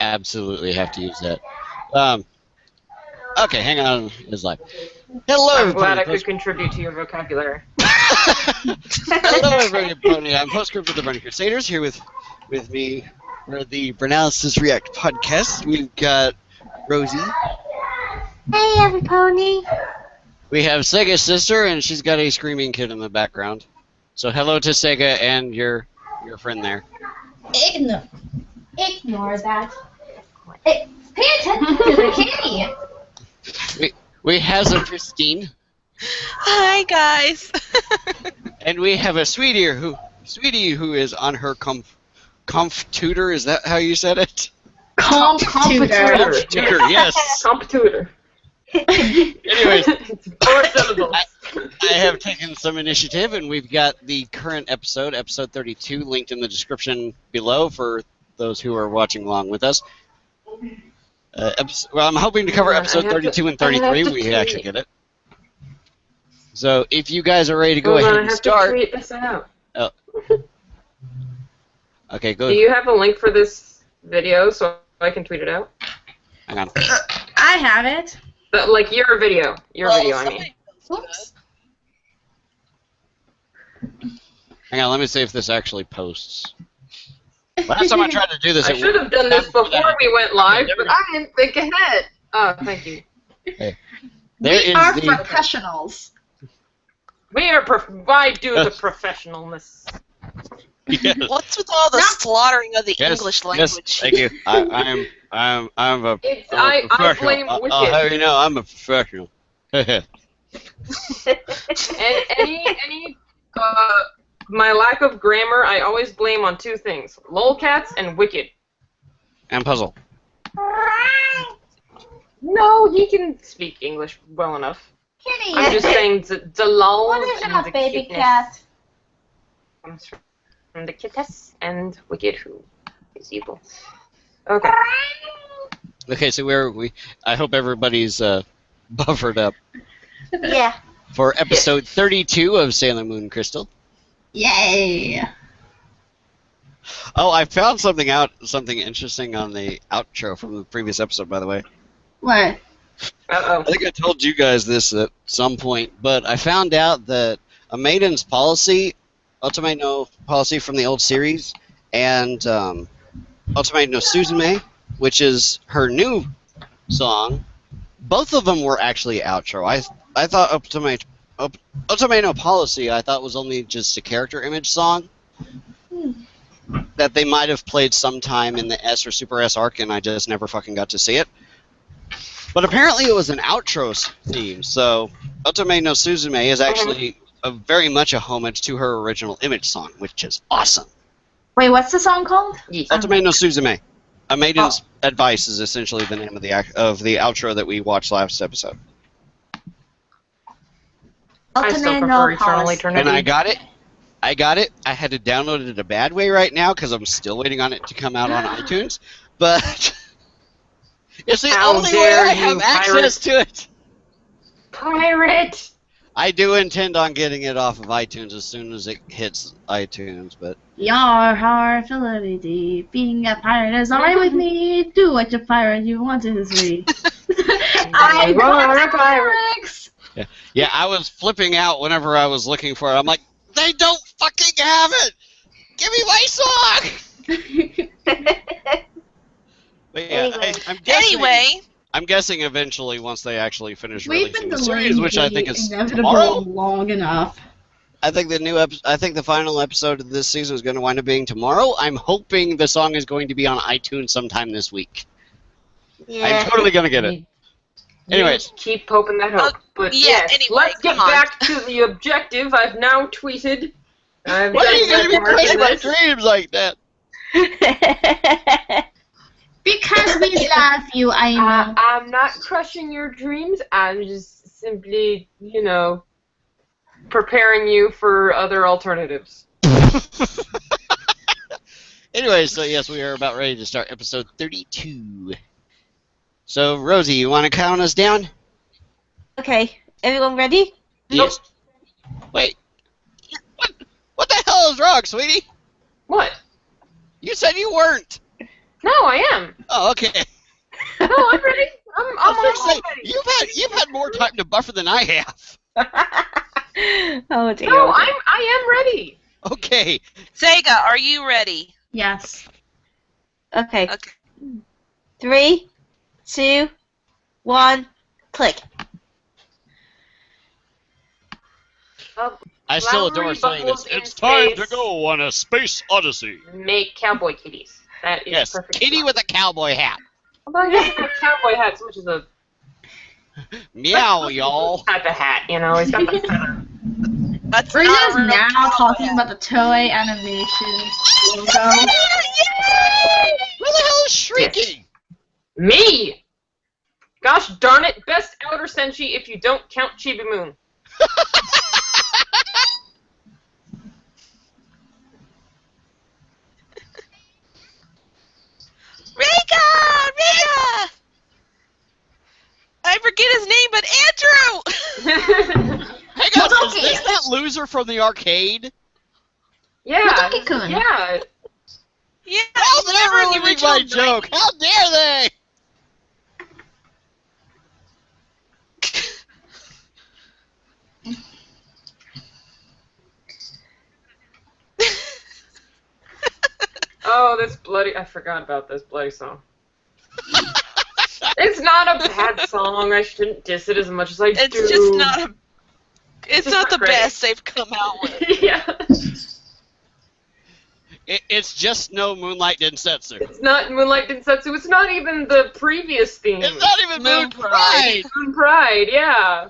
absolutely have to use that. Okay, hang on. It's live. Hello, I'm everybody. glad I could contribute to your vocabulary. Hello, everybody. Brony. I'm Postgroup of the Brony Crusaders here with me for the Bronalysis React podcast. We've got Rosie. Hey, everybody. We have SEGAsister, and she's got a screaming kid in the background. So hello to Sega and your friend there. Ignore that. Pay attention to the kitty. We have a Pristine. Hi, guys. And we have a Sweetie who is on her comf tutor. Is that how you said it? Computer. Tutor, yes. Computer. Anyways, 4 syllables. I have taken some initiative, and we've got the current episode 32, linked in the description below for those who are watching along with us. Well, I'm hoping to cover episode 32 and 33. We actually get it. So if you guys are ready to go ahead and start. To tweet this out. Oh. Okay, go. Do you have a link for this video so I can tweet it out? Hang on. I have it. But, like your video. I mean. Oops. Hang on, let me see if this actually posts. Last time I tried to do this, I should have done this before we went live, but I didn't think ahead. Oh, thank you. Okay. We are professionals. I do the professionalness. Yes. What's with all the slaughtering of the English language? Yes, thank you. I'm a I professional. blame I'll Wicked. have you know, I'm a professional. And my lack of grammar, I always blame on 2 things: lolcats and Wicked. And puzzle. No, he can speak English well enough. Kitty. I'm just saying the lol What is and that, the baby cuteness cat? comes from the kittess and Wicked, who is evil. Okay. Okay, so I hope everybody's buffered up Yeah. for episode 32 of Sailor Moon Crystal. Yay. Oh, I found something interesting on the outro from the previous episode, by the way. What? Uh-oh. I think I told you guys this at some point, but I found out that a maiden's policy, Ultimate No policy from the old series, and Ultimate No Suzume, which is her new song, both of them were actually outro. I thought Ultimate No Policy I thought was only just a character image song that they might have played sometime in the S or Super S arc, and I just never fucking got to see it. But apparently it was an outro theme, so Ultimate No Suzume is actually very much a homage to her original image song, which is awesome. Wait, what's the song called? Ultimate No Suzume. A Maiden's Advice is essentially the name of the outro that we watched last episode. I still Ultimate prefer No Eternal Policy. Eternity. And I got it. I had to download it a bad way right now because I'm still waiting on it to come out on iTunes. But it's the How only way dare I you, have access to it. Pirate! I do intend on getting it off of iTunes as soon as it hits iTunes, but Yar har fidelity. Being a pirate is alright with me. Do what your pirate you want to read. I want a pirate. yeah, I was flipping out whenever I was looking for it. I'm like, they don't fucking have it. Give me my song. But yeah, I'm guessing eventually once they actually finish We've been releasing the delaying series, which I think is inevitable tomorrow. long enough. I think the final episode of this season is going to wind up being tomorrow. I'm hoping the song is going to be on iTunes sometime this week. Yeah. I'm totally going to get it. Anyways. You keep hoping that hope. But yeah, yes, anyway, let's get come on. back to the objective. I've now tweeted. Why are you going to be crushing my dreams like that? Because we love you, I know. I'm not crushing your dreams. I'm just simply, preparing you for other alternatives. Anyway, so yes, we are about ready to start episode 32. So, Rosie, you want to count us down? Okay, everyone ready? Yes. Wait. What the hell is wrong, sweetie? What? You said you weren't. No, I am. Oh, okay. No, I'm ready. I'm Say, ready. you've had more time to buffer than I have. Oh dear. No, I am ready. Okay. Sega, are you ready? Yes. Okay. Okay. 3, 2, 1, click. I still adore Flowery saying this. bubbles in It's time to space. go on a space odyssey. Make cowboy kitties. That is Yes, perfect. kitty with a cowboy hat. Although he doesn't have a cowboy hat so much as a Meow, y'all. type of hat, you know. He's got the feather. That's Are you not a guys real now cowboy talking hat. about the Toei Animations logo? Yay! Who the hell is shrieking? Me! Gosh darn it, best outer senshi if you don't count Chibi Moon. Rika! Rika! I forget his name, but Andrew! Hang on, is this that loser from the arcade? Yeah. Madoki-kun. Yeah. Yeah, How dare never in the they ruin original my joke? How dare they? Oh, this bloody... I forgot about this bloody song. It's not a bad song. I shouldn't diss it as much as I do. It's just not a. It's just not the not great. best they've come out with. Yeah. It's just no Moonlight Densetsu. It's not Moonlight Densetsu. It's not even the previous theme. It's not even Moon Pride. Moon Pride, yeah.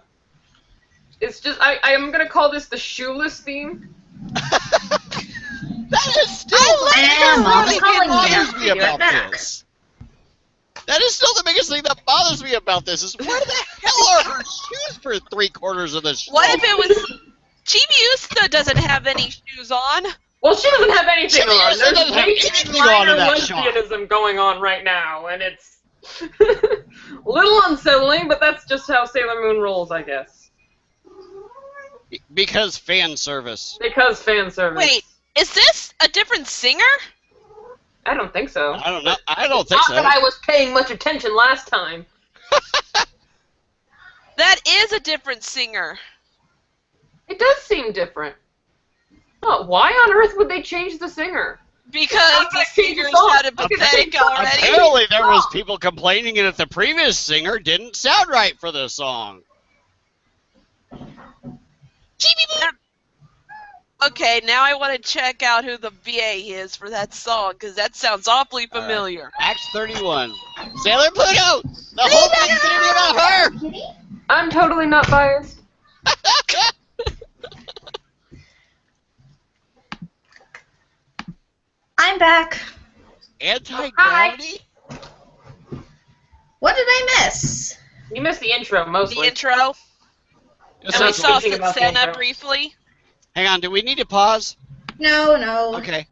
It's just... I am going to call this the shoeless theme. That is still And Mom is calling bothers me me. about this. That is still the biggest thing that bothers me about this is where the hell are her shoes for 3/4 of the show? What if it was. Chibiusa doesn't have any shoes on. Well, she doesn't have anything Chibi on. Usa There's doesn't have basic anything on in minor that shot. lesbianism going on right now, and it's a little unsettling, but that's just how Sailor Moon rolls, I guess. Because fan service. Because fan service. Wait, is this a different singer? I don't think so. I don't know. I don't think Not so. that I was paying much attention last time. That is a different singer. It does seem different. Oh, why on earth would they change the singer? Because the singer sounded pathetic already. Apparently there was people complaining that the previous singer didn't sound right for the song. Okay, now I want to check out who the VA is for that song, because that sounds awfully familiar. Acts 31. Sailor Pluto! The whole thing's gonna be about her! I'm totally not biased. I'm back. Anti-gravity? What did I miss? You missed the intro, mostly. The intro, Yes, and we that's saw what Speaking about the Senna intro. briefly. Hang on, do we need to pause? No. Okay.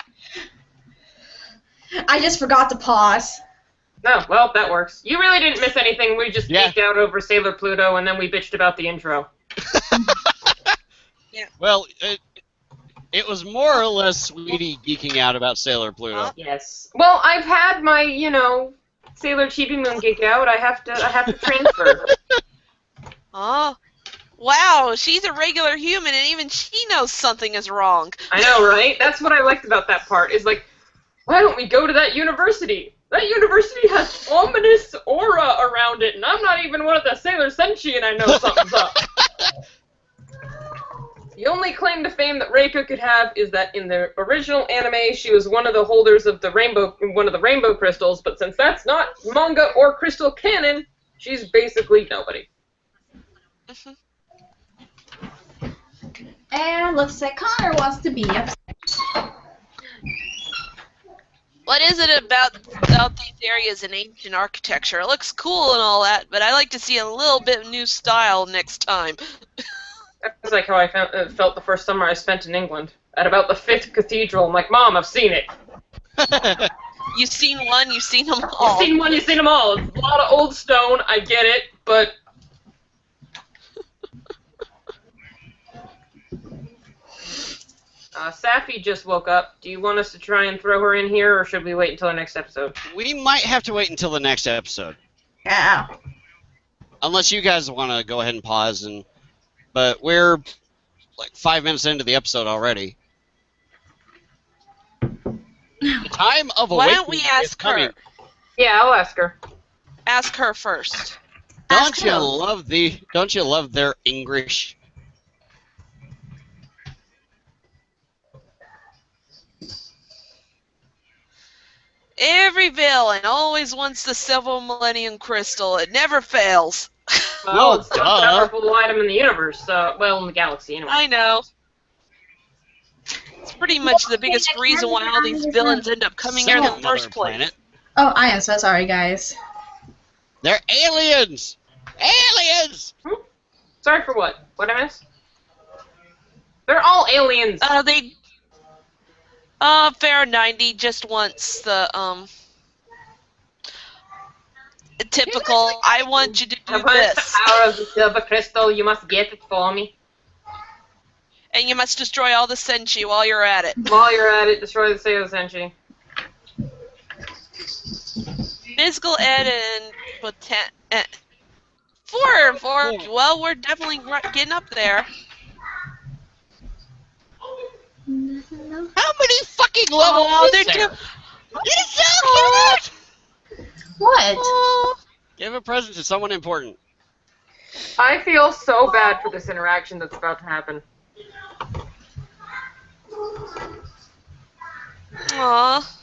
I just forgot to pause. No, well, that works. You really didn't miss anything. We just Yeah. geeked out over Sailor Pluto, and then we bitched about the intro. Well, it was more or less Sweetie geeking out about Sailor Pluto. Huh? Yes. Well, I've had my, Sailor Chibi Moon geek out. I have to transfer. Oh, wow, she's a regular human, and even she knows something is wrong. I know, right? That's what I liked about that part. Is like, why don't we go to that university? That university has ominous aura around it, and I'm not even one of the Sailor Senshi, and I know something's up. The only claim to fame that Reika could have is that in the original anime, she was one of the holders of one of the rainbow crystals, but since that's not manga or crystal canon, she's basically nobody. And looks like Connor wants to be upset. What is it about these areas in ancient architecture? It looks cool and all that, but I like to see a little bit of new style next time. That's like how I felt the first summer I spent in England. At about the 5th cathedral, I'm like, Mom, I've seen it. You've seen one, you've seen them You've all. seen one, you've seen them all. It's a lot of old stone, I get it, but... Safi just woke up. Do you want us to try and throw her in here, or should we wait until the next episode? We might have to wait until the next episode. Yeah. Unless you guys want to go ahead and pause. But we're like 5 minutes into the episode already. The time of Why awakening don't we is ask coming. her? Yeah, I'll ask her. Ask her first. Don't you love their English? Every villain always wants the Silver Millennium Crystal. It never fails. Well, No, it's the most powerful item in the universe, so, well, in the galaxy, anyway. I know. It's pretty much the biggest reason why all these villains end up coming here in the Second first mother place. planet. Oh, I am so sorry, guys. They're aliens! Aliens! Sorry for what? What I missed? They're all aliens. Fair 90 just wants the, typical, I want you to do I've heard the this. power of the silver crystal. You must get it for me. And you must destroy all the Senshi while you're at it. While you're at it, destroy the Sega Senshi. Physical ed and potent. Four. Well, we're definitely getting up there. How many fucking levels Oh, is they're there? doing. It's so cute! What? Oh, Give a present to someone important. I feel so bad for this interaction that's about to happen. aw.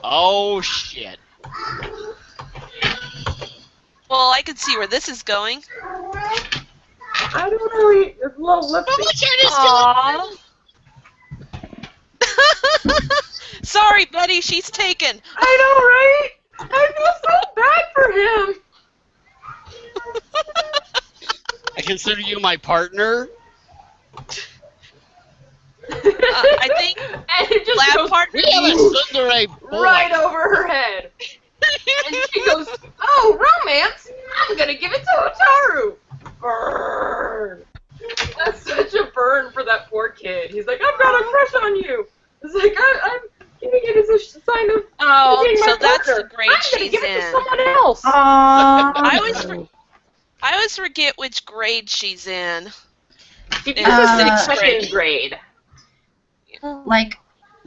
Oh, shit. Well, I can see where this is going. I don't really. It's low lipstick. Aw. Sorry, buddy, she's taken. I know, right? I feel so bad for him. I consider you my partner. I think And it just lab goes partner. We have a tsundere boy. right over her head. And she goes, "Oh, romance! I'm gonna give it to Otaru." Burn. That's such a burn for that poor kid. He's like, "I've got a crush on you." It's like I'm giving it as a sign of Oh, being my so that's partner. the grade I'm gonna she's give it to in. someone else. I always forget which grade she's in. She in was in sixth second grade. Like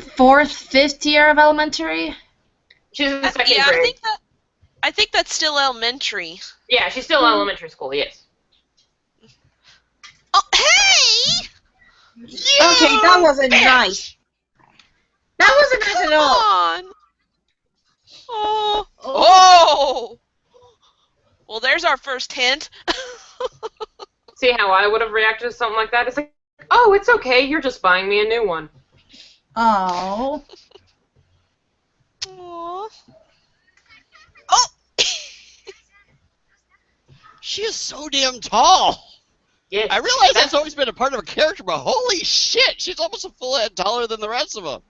4th, 5th year of elementary? She's in second Yeah, grade. I think that's still elementary. Yeah, she's still in elementary school. Yes. Oh, hey! Okay, that wasn't nice. That wasn't nice at Come all. on. Oh. Oh. Well, there's our first hint. See how I would have reacted to something like that? It's like, oh, it's okay. You're just buying me a new one. Oh. Aw. Oh. She is so damn tall. Yes. I realize that's always been a part of her character, but holy shit, she's almost a full head taller than the rest of them.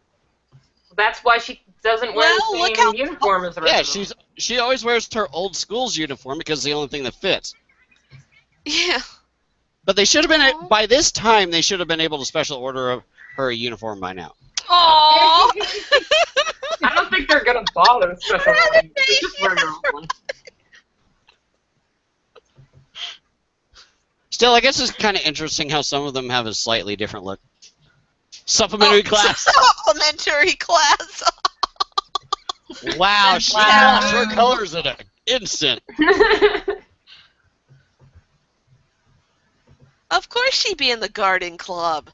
That's why she doesn't wear Well, the look same how- uniform as the rest Yeah, of them. she always wears her old school's uniform because it's the only thing that fits. Yeah. But they should have been, by this time, they should have been able to special order her a uniform by now. Aww. I don't think they're gonna bother with special ones. Just wear your own one. Still, I guess it's kind of interesting how some of them have a slightly different look. Supplementary class. Supplementary class. Wow, she Wow. lost her colors in an instant. Of course she'd be in the garden club.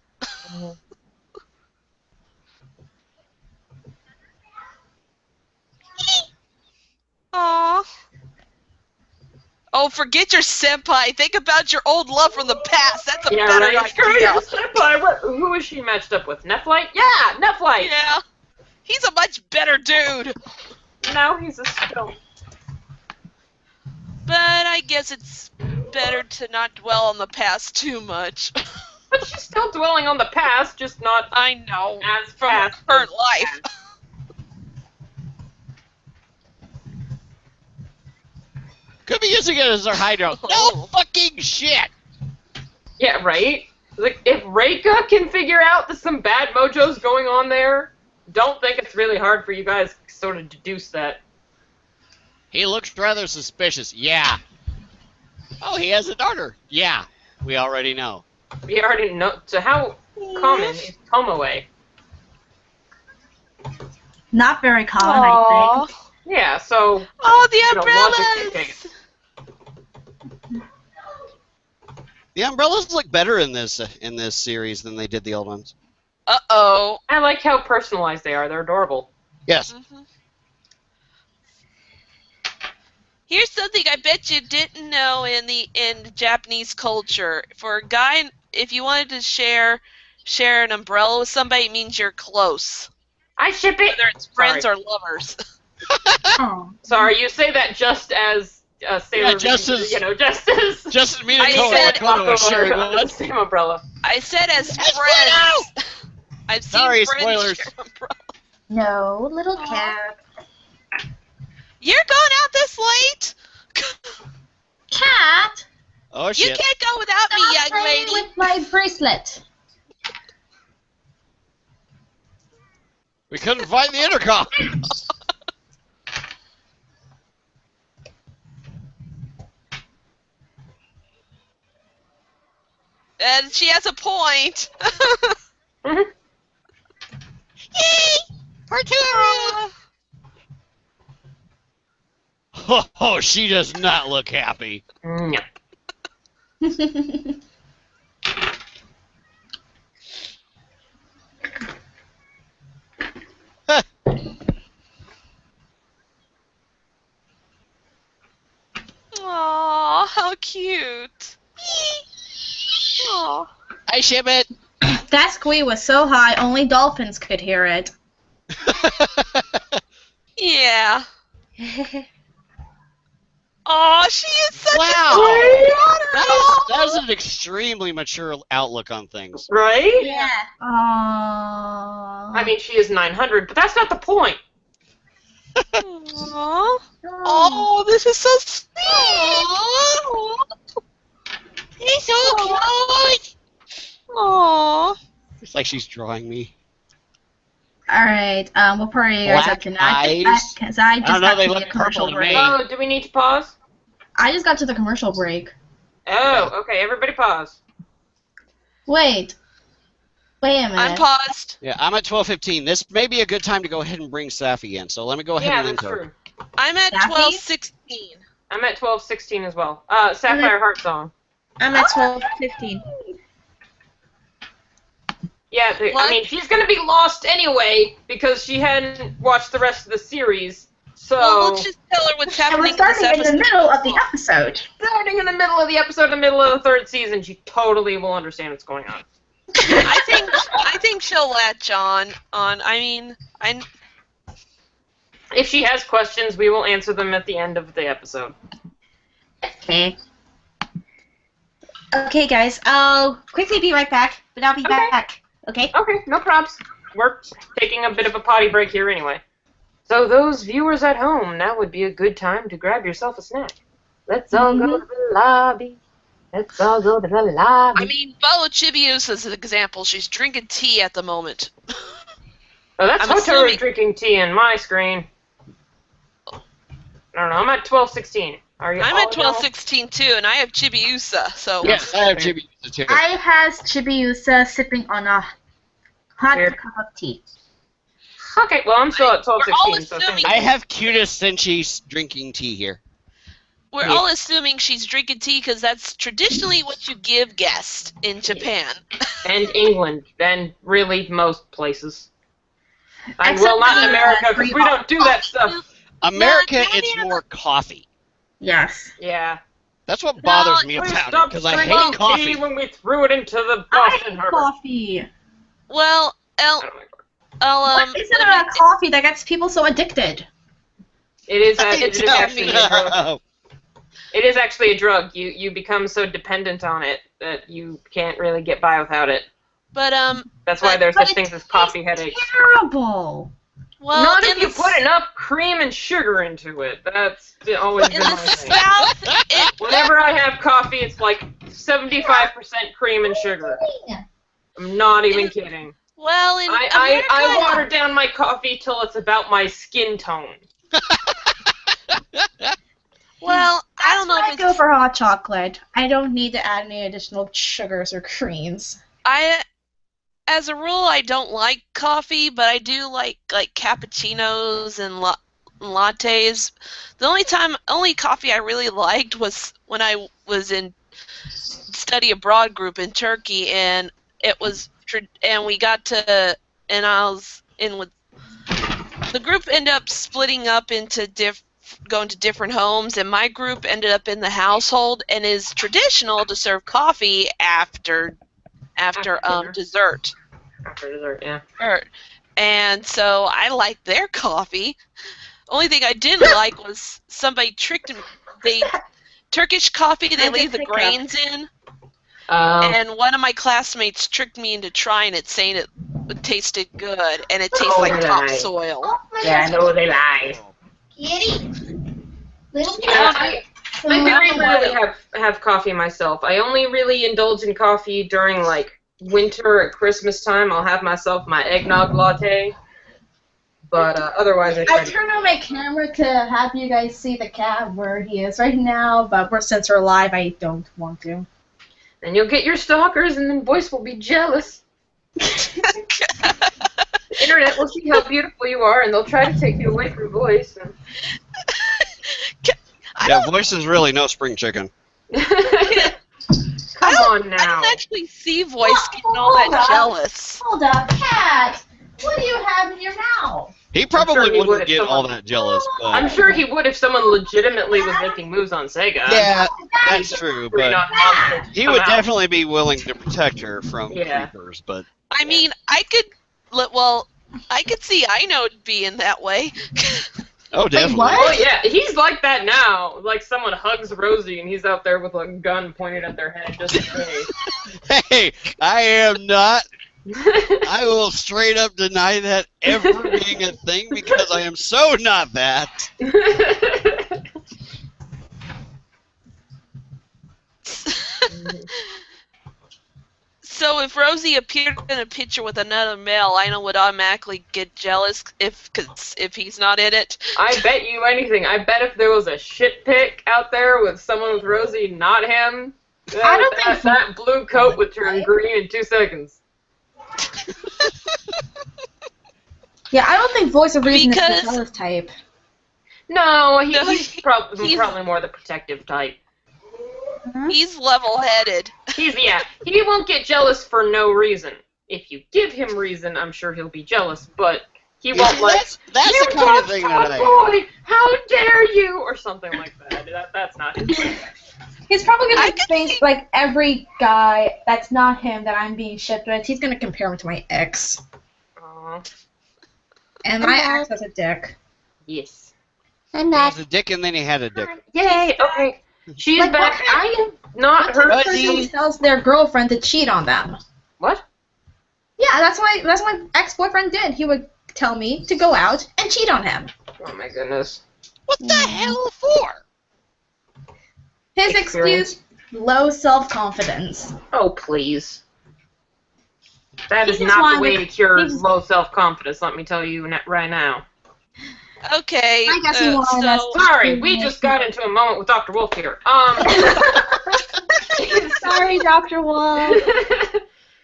Aww. Oh, forget your senpai. Think about your old love from the past. That's a Yeah, better right. Screw idea. your senpai. Who is she matched up with? Nephlite? Yeah, Nephlite. Yeah. He's a much better dude. Now he's a stone. But I guess it's better to not dwell on the past too much. But she's still dwelling on the past, just not I know. as From her fast. current life. Could be using it as their hideout. No fucking shit! Yeah, right? Like, if Reika can figure out that some bad mojo's going on there, don't think it's really hard for you guys to sort of deduce that. He looks rather suspicious. Yeah. Oh, he has a daughter. Yeah. We already know. We already know. So how common is Tomoe? Not very common, I think. Yeah, so... Oh, the logic umbrellas! The umbrellas look better in this series than they did the old ones. Uh-oh. I like how personalized they are. They're adorable. Yes. Mm-hmm. Here's something I bet you didn't know in Japanese culture. For a guy, if you wanted to share an umbrella with somebody, it means you're close. I ship it! Whether it's friends or lovers. Oh. Sorry, you say that just as Sailor Moon, just as- just me I said- the same umbrella. I said as friends. I've seen Sorry, friends spoilers. share umbrellas. No, little cat. You're going out this late? Cat? Oh You shit. can't go without me, Stop young playing lady. with my bracelet. We couldn't find the intercom. And she has a point. Mhm. Yay! Artillery! Oh, she does not look happy. No. Aw, how cute. Aw. I ship it. That squeak was so high, only dolphins could hear it. Yeah. Aw, she is such Wow. a That is an extremely mature outlook on things. Right? Yeah. Aww. I mean, she is 900, but that's not the point. Aww. Oh, this is so sweet. He's so cute. Aww. It's like she's drawing me. Alright, what part are you guys up to now? Eyes. Because I just I don't know, got they to the look commercial purple to break. me. Oh, do we need to pause? I just got to the commercial break. Oh, okay, everybody pause. Wait. Wait a minute. I'm paused. Yeah, I'm at 12:15. This may be a good time to go ahead and bring Safi in. So let me go ahead Yeah, and link that's her. true. I'm at Daffy? 12:16. I'm at 12:16 as well. Sapphire Heart Song. I'm at 12:15. Yeah, I What? mean, she's gonna be lost anyway because she hadn't watched the rest of the series. So Well, let's just tell her what's And we're happening in this starting in the episode. middle of the episode. starting in the middle of the episode, the middle of the third season, she totally will understand what's going on. I think she'll latch on. I mean, If she has questions, we will answer them at the end of the episode. Okay. Okay, guys, I'll quickly be right back, but I'll be Okay. back. Okay? Okay, no props. We're taking a bit of a potty break here anyway. So those viewers at home, now would be a good time to grab yourself a snack. Let's all go to the lobby. Let's all go to the lobby. I mean, follow Chibiusa as an example. She's drinking tea at the moment. Oh, that's I'm Hotaru assuming- drinking tea in my screen. I don't know, I'm at 12:16. Are you I'm all at 12:16 too, and I have Chibiusa. So Yes, I have Chibi too. I has Chibiusa sipping on a hot Weird. cup of tea. Okay, well, I'm still at We're all 12:16, so assuming- thank I you. have cutest Senshi drinking tea here. we're all assuming she's drinking tea because that's traditionally what you give guests in Japan. And England, and really most places. And Except well, not in for, America, because we don't do that stuff. America, Not it's more coffee. Yes. Yeah. That's what bothers me Please about it, stop because I drinking hate tea coffee. when we threw it into the I Boston hate Harbor. coffee. Well, Oh my God. What is it about coffee that gets people so addicted? It is, I it is don't actually a drug. know. It is actually a drug. You become so dependent on it that you can't really get by without it. but That's why there's But such it things as coffee tastes headaches. terrible. Well, Not in if you the put enough cream and sugar into it. That's always been in the my thing. South, Whenever I have coffee, it's like 75% cream and sugar. I'm not even kidding. well, in I America, water down my coffee till it's about my skin tone. well, I don't know I if go it's for hot chocolate. I don't need to add any additional sugars or creams. As a rule, I don't like coffee, but I do like cappuccinos and lattes. The only coffee I really liked was when I was in study abroad group in Turkey, and we got to, and I was in with the group ended up splitting up into going to different homes, and my group ended up in the household, and is traditional to serve coffee after dessert. After dessert, yeah. And so I liked their coffee. Only thing I didn't like was somebody tricked me. Turkish coffee, they leave the grains in. And one of my classmates tricked me into trying it, saying it tasted good, and it tastes like topsoil. Yeah, I know they lie. Kitty. I very rarely have coffee myself. I only really indulge in coffee during like winter at Christmas time. I'll have myself my eggnog latte. But otherwise, I turned on my camera to have you guys see the cat where he is right now, but since we're live, I don't want to. And you'll get your stalkers, and then Voice will be jealous. The internet will see how beautiful you are, and they'll try to take you away from Voice. Yeah, Voice is really no spring chicken. Come on now. I didn't actually see Voice getting all that jealous. Hold up, cat. What do you have in your mouth? He probably he would wouldn't if get all someone- that jealous. But I'm sure he would if someone legitimately was making moves on Sega. yeah, that's true. Pretty But not monsters he come would out. definitely be willing to protect her from Yeah. creepers. But I mean, I could see Inode being that way. oh, definitely. what? Oh yeah, he's like that now. Like someone hugs Rosie and he's out there with a gun pointed at their head just in case. Hey, I am not. I will straight up deny that ever being a thing because I am so not that. So if Rosie appeared in a picture with another male, Ina would automatically get jealous if he's not in it. I bet you anything. I bet if there was a shit pic out there with someone with Rosie, not him, I don't think that blue coat would turn green in 2 seconds. Yeah, I don't think Voice of Reason is Because- the jealous type. No, No, he's probably he's- more the protective type. He's level-headed. He won't get jealous for no reason. If you give him reason, I'm sure he'll be jealous, but he won't That's the kind of thing that I. boy, how dare you, or something like that. That's not his thing. He's probably I gonna could think see- like every guy that's not him that I'm being shipped with. He's gonna compare him to my ex, Aw, and my ex was a dick. yes. I'm He back. was a dick and then he had a dick. Yay, okay. She's Like, back. what? I have not heard What Fuzzy. person Fuzzy. tells their girlfriend to cheat on them? What? Yeah, that's my ex-boyfriend did. He would tell me to go out and cheat on him. Oh my goodness. What the hell for? His Experience. excuse: low self-confidence. Oh, please. That He is just not the wanted- way to cure he just- low self-confidence, let me tell you right now. Okay. I guess he wanted us to- Sorry, we just got into a moment with Dr. Wolf here. Sorry, Dr. Wolf.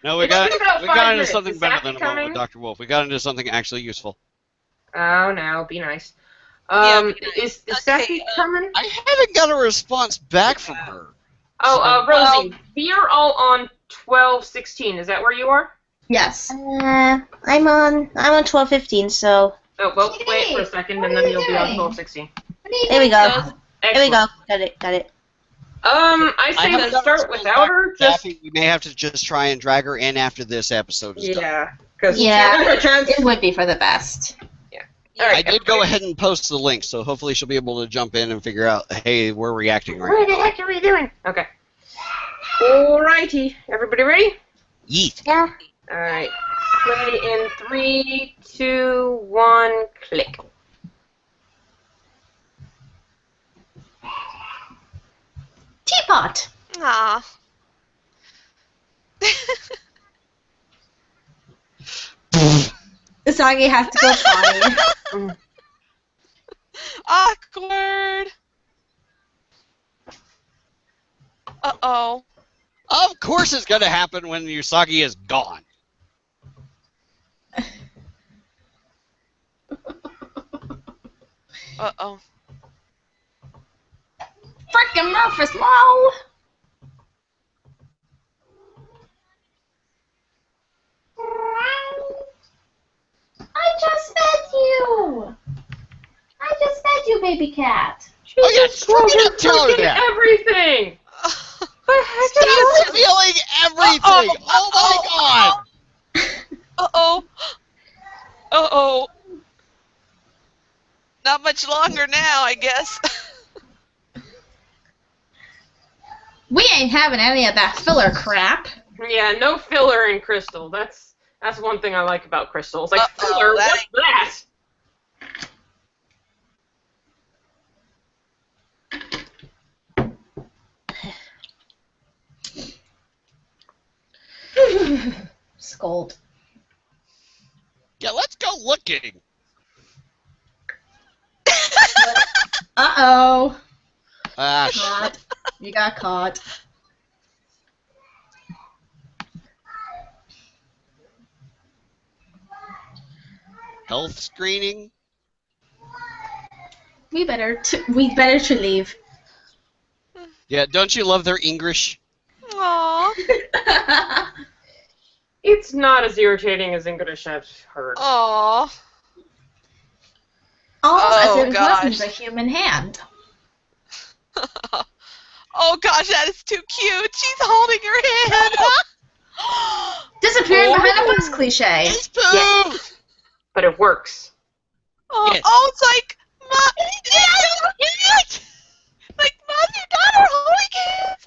No, we It's got been about we 5 got into minutes. something Is better Sappy than a moment coming? with Dr. Wolf. We got into something actually useful. Oh, no, be nice. Yeah, be nice. Is Okay, Sappy coming? I haven't got a response back from her. Oh, Well- Rosie, we are all on 12:16. Is that where you are? Yes. I'm on 12:15, so Oh, well, wait for a second, What and are then you you'll be on doing? 12:16. there we go. So- There we go. Got it. I say haven't to start without her, just... Daffy, we may have to just try and drag her in after this episode is done. Yeah, because Yeah. chance... It would be for the best. All right, I did go ahead and post the link, so hopefully she'll be able to jump in and figure out, hey, we're reacting right What now. the heck are we doing? Okay. Alrighty, everybody ready? Yeet. Yeah. Alright. Ready in 3, 2, 1, click. Teapot. Aw. Usagi has to go potty. Awkward. Uh-oh. Of course it's gonna happen when Usagi is gone. Uh-oh. Frickin' Murphys, low. I just met you. I just met you, baby cat. She's Oh, yeah, just broken freaking tell her freaking that. everything. Stop revealing everything! Oh my god! Uh-oh. Uh-oh. Not much longer now, I guess. We ain't having any of that filler crap. Yeah, no filler in Crystal. That's one thing I like about Crystal. It's like, Uh-oh, filler, that what's that? Scold. Yeah, let's go looking. Uh-oh. Ah, Caught. You got caught. health screening? We better to leave. Yeah, don't you love their English? Aww. It's not as irritating as English I've heard. Aww. Almost Oh, as if it gosh. wasn't a human hand. Oh gosh, that is too cute. She's holding her hand. Disappearing Oh. behind a bus cliche. It's poo! Yeah. But it works. Oh, Yes. oh, it's like, like mother daughter holding hands.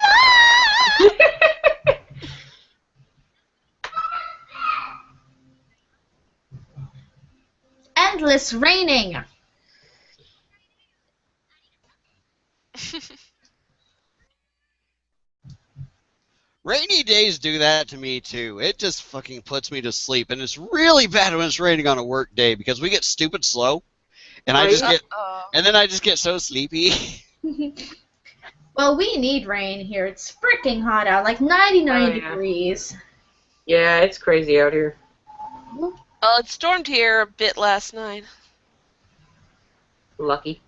Endless raining. Rainy days do that to me too. It just fucking puts me to sleep, and it's really bad when it's raining on a work day because we get stupid slow, and I just Right. get, and then I just get so sleepy. Well, we need rain here. It's freaking hot out, like 99 Oh, yeah. degrees. Yeah, it's crazy out here. Oh, it stormed here a bit last night. Lucky.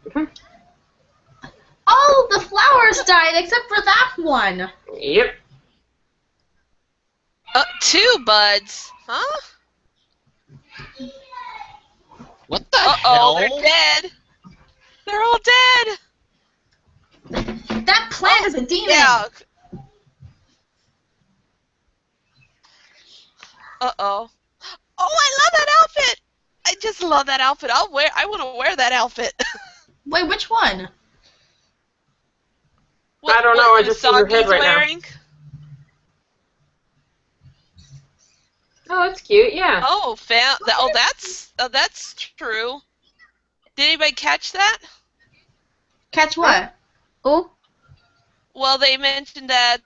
All the flowers died except for that one. Yep. 2 buds. Huh? What the Uh-oh, hell? they're dead. They're all dead. That plant is a demon. Yeah. Uh-oh. Oh, I love that outfit. I just love that outfit. I want to wear that outfit. Wait, which one? I don't know, I just see her Usagi's head right now. wearing? Oh, that's cute, yeah. Oh, that's true. Did anybody catch that? Catch what? Oh, Well, they mentioned that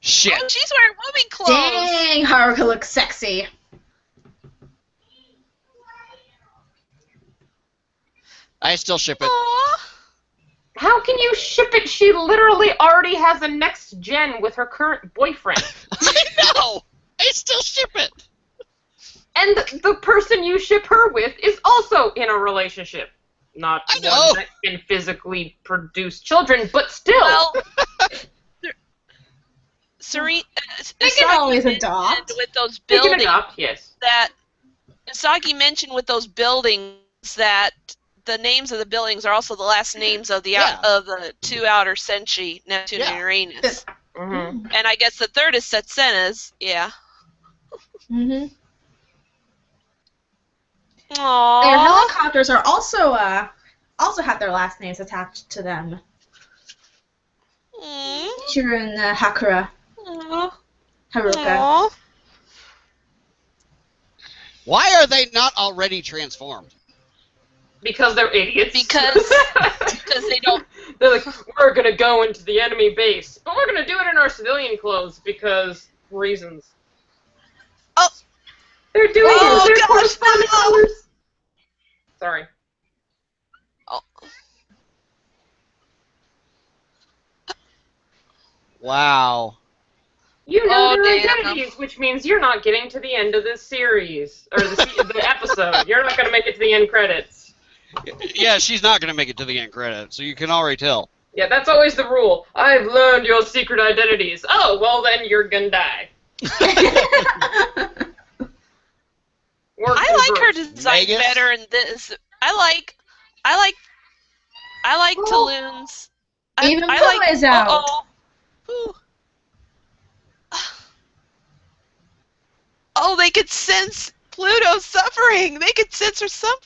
Shit. Oh, she's wearing women clothes. dang, Haruka looks sexy. I still ship it. Aw. How can you ship it? She literally already has a next gen with her current boyfriend. I know. I still ship it. And the person you ship her with is also in a relationship. Not I know. one that can physically produce children, but still. Well, Serena, They can always adopt. with those They can buildings adopt, yes. that Usagi mentioned with those buildings that the names of the buildings are also the last names of the Yeah. of the 2 outer senshi, Neptune and Yeah. Uranus. Mm-hmm. And I guess the third is Setsena's. Yeah. Mm-hmm. Aww. Their helicopters are also have their last names attached to them. Mm. Shiro and Hakura. Aw. Haruka. Aw. Why are they not already transformed? Because they're idiots. Because they don't. They're like, we're gonna go into the enemy base, but we're gonna do it in our civilian clothes because reasons. Oh. They're doing Oh, their gosh, correspondence no. colors. Sorry. Oh. Wow. You know Oh, their damn. identities, which means you're not getting to the end of this series or the episode. You're not gonna make it to the end credits. Yeah, she's not going to make it to the end credit, so you can already tell. Yeah, that's always the rule. I've learned your secret identities. Oh, well then you're gonna die. I like her design Vegas? better in this. I like Talon's. Even I Pooh like, is out. Uh-oh. Ooh. Oh, they could sense Pluto's suffering. They could sense her suffering.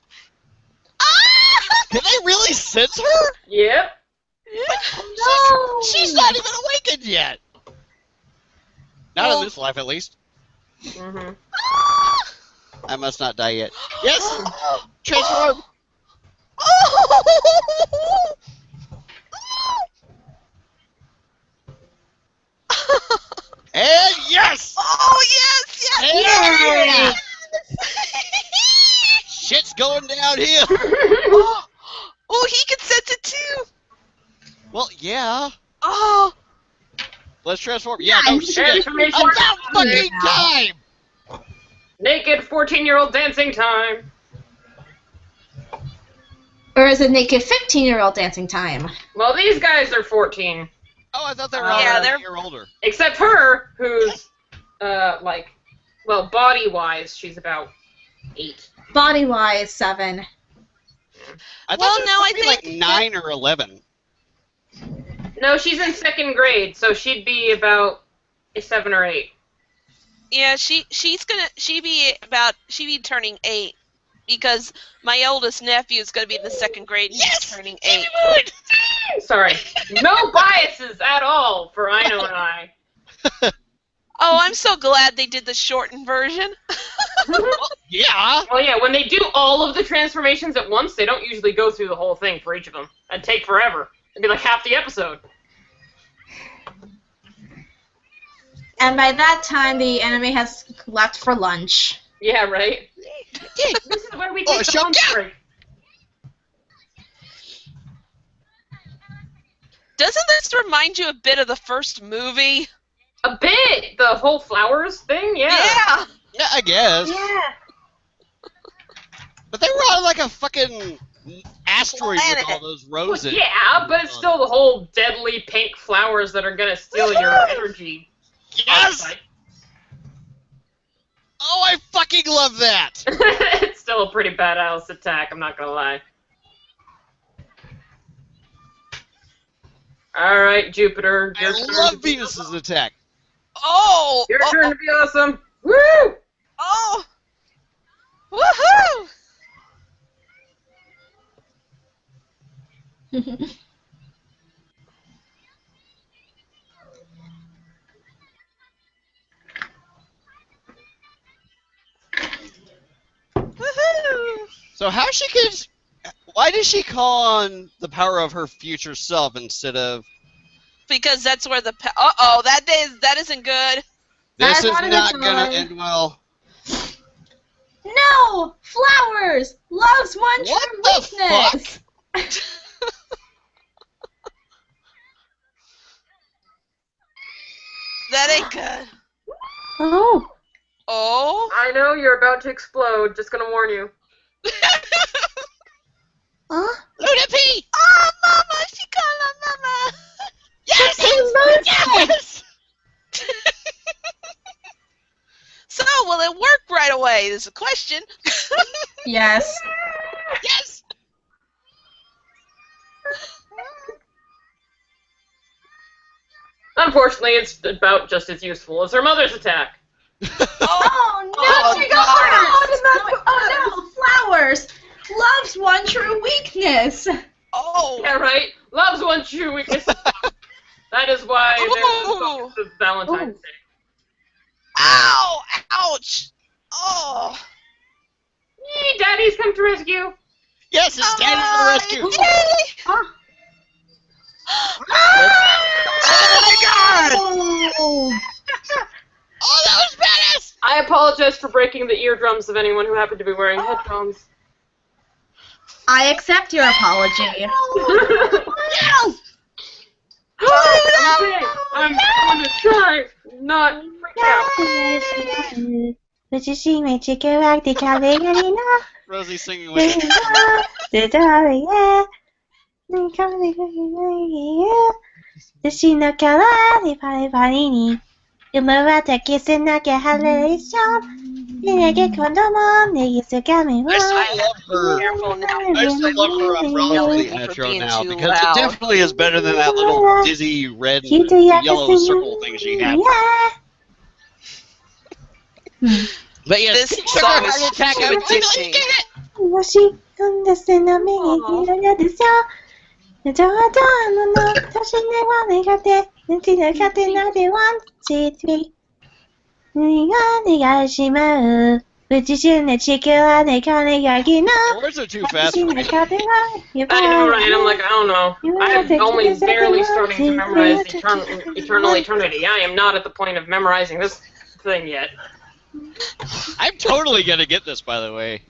Ah! Can they really sense her? Yep. No! She's not even awakened yet. Not Well- in this life, at least. Mm-hmm. I must not die yet. Yes! Transform! And yes! Oh, yes, yes! And shit's going downhill. Oh, he can sense it too. Well, yeah. Oh, Let's transform. Yeah, no shit. Transformation. About fucking time! Naked 14-year-old dancing time. Or is it naked 15-year-old dancing time? Well, these guys are 14. Oh, I thought they were Yeah, all they're- a year older. Except her, who's, well, body-wise, she's about 8. Body-wise, 7. I thought Well, they were no, I supposed to be like think 9 or 11. No, she's in 2nd grade, so she'd be about a 7 or 8. yeah. She'd be turning 8 because my oldest nephew is going to be in the 2nd grade and he's turning 8. Sorry. No biases at all for Ino and I. Oh, I'm so glad they did the shortened version. Yeah. Well, yeah, when they do all of the transformations at once, they don't usually go through the whole thing for each of them. It'd take forever. It'd be like half the episode. And by that time, the enemy has left for lunch. Yeah, right? This is where we Oh, take the shut lunch up! break. Doesn't this remind you a bit of the first movie? A bit! The whole flowers thing? Yeah. Yeah, I guess. Yeah. But they were on like a fucking asteroid with Planet. all those Well, roses. yeah, but it's still the whole deadly pink flowers that are gonna steal your energy. Yes! Oh, I fucking love that! It's still a pretty badass attack, I'm not gonna lie. Alright, Jupiter. I Your turn love to be Venus's awesome. attack. Oh! Your oh, turn to be awesome. Woo! Oh! Woohoo! Woohoo! So how she gets... Why does she call on the power of her future self instead of... Because that's where the uh-oh, that isn't good. This is not a not good gonna sign. end well. No! Flowers! Love's one What true the weakness! That ain't good. Oh. Oh. I know you're about to explode, just gonna warn you. Huh? Luna P! Oh, Mama! She called her Mama! Yes! Yes! So, will it work right away? Is a question. Yes. Yes! Unfortunately, it's about just as useful as her mother's attack. Oh no! Oh, she no. got hurt! Oh no! Flowers! Love's one true weakness! Oh. Yeah, right? Love's one true weakness. That is why there's the focus of Valentine's Day. Ow! Ouch! Oh. Hey, Daddy's come to rescue. Yes, it's Daddy for the rescue. Yay! Oh my God! Oh. Oh, that was badass! I apologize for breaking the eardrums of anyone who happened to be wearing headphones. I accept your apology. Yes! I'm going to try not freak out. Rosie singing with it. Careful now. I still love her umbrella for the outro now because it definitely is better than that little dizzy red and yellow circle thing she had. But yes, This song is too addicting. the words are too fast for me. I know, right? I'm like, I don't know. I'm only barely starting to memorize Eternal Eternity. I am not at the point of memorizing this thing yet. I'm totally gonna get this, by the way.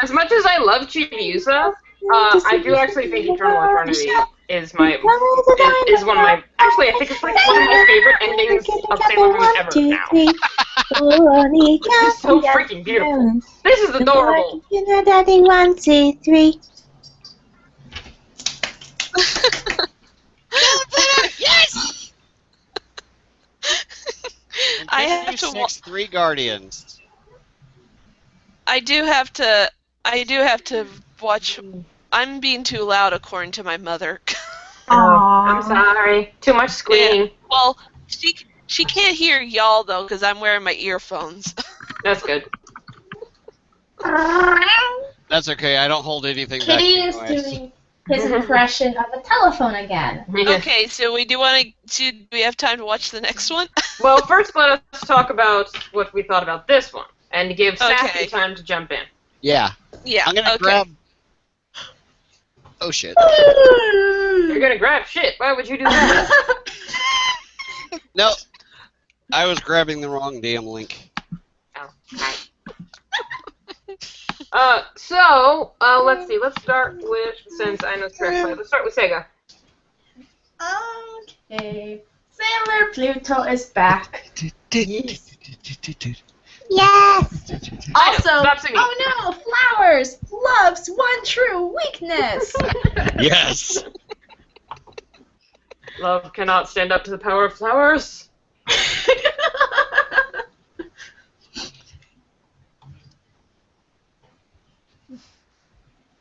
As much as I love Chibiusa, I do actually think Eternal Eternity is one of my. Actually, I think it's like one of my favorite endings of Sailor Moon ever now. It's so freaking beautiful. This is adorable. Yes! I have to. 3 Guardians. I do have to watch. I'm being too loud, according to my mother. I'm sorry. Too much squealing. Yeah. Well, she can't hear y'all though, because I'm wearing my earphones. That's good. That's okay. I don't hold anything back. Kitty is doing his impression of a telephone again. Okay, so do we have time to watch the next one? Well, first let us talk about what we thought about this one, and give Sassy Okay. time to jump in. Yeah. Yeah. I'm gonna okay. grab. Oh shit. You're gonna grab shit. Why would you do that? No. I was grabbing the wrong damn link. Oh, hi. So, let's see. Let's start with, since I know Trash Play, let's start with Sega. Okay. Sailor Pluto is back. Yes! Also, Stop singing. oh no, flowers! Love's one true weakness! Yes. Love cannot stand up to the power of flowers. Is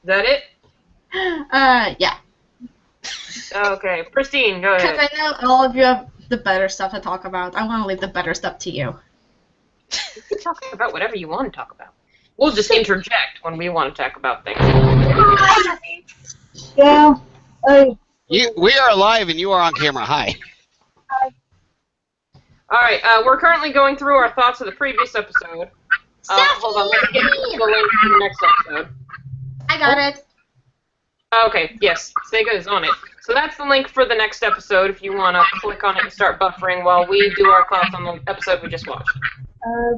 that it? Yeah. Okay, Pristine, go Because ahead. I know all of you have the better stuff to talk about. I want to leave the better stuff to you. You can talk about whatever you want to talk about. We'll just interject when we want to talk about things. Yeah. We are live and you are on camera. Hi. Alright, we're currently going through our thoughts of the previous episode. Hold on, let me get the link for the next episode. I got it. Okay, yes, Sega is on it. So that's the link for the next episode if you want to click on it and start buffering while we do our thoughts on the episode we just watched.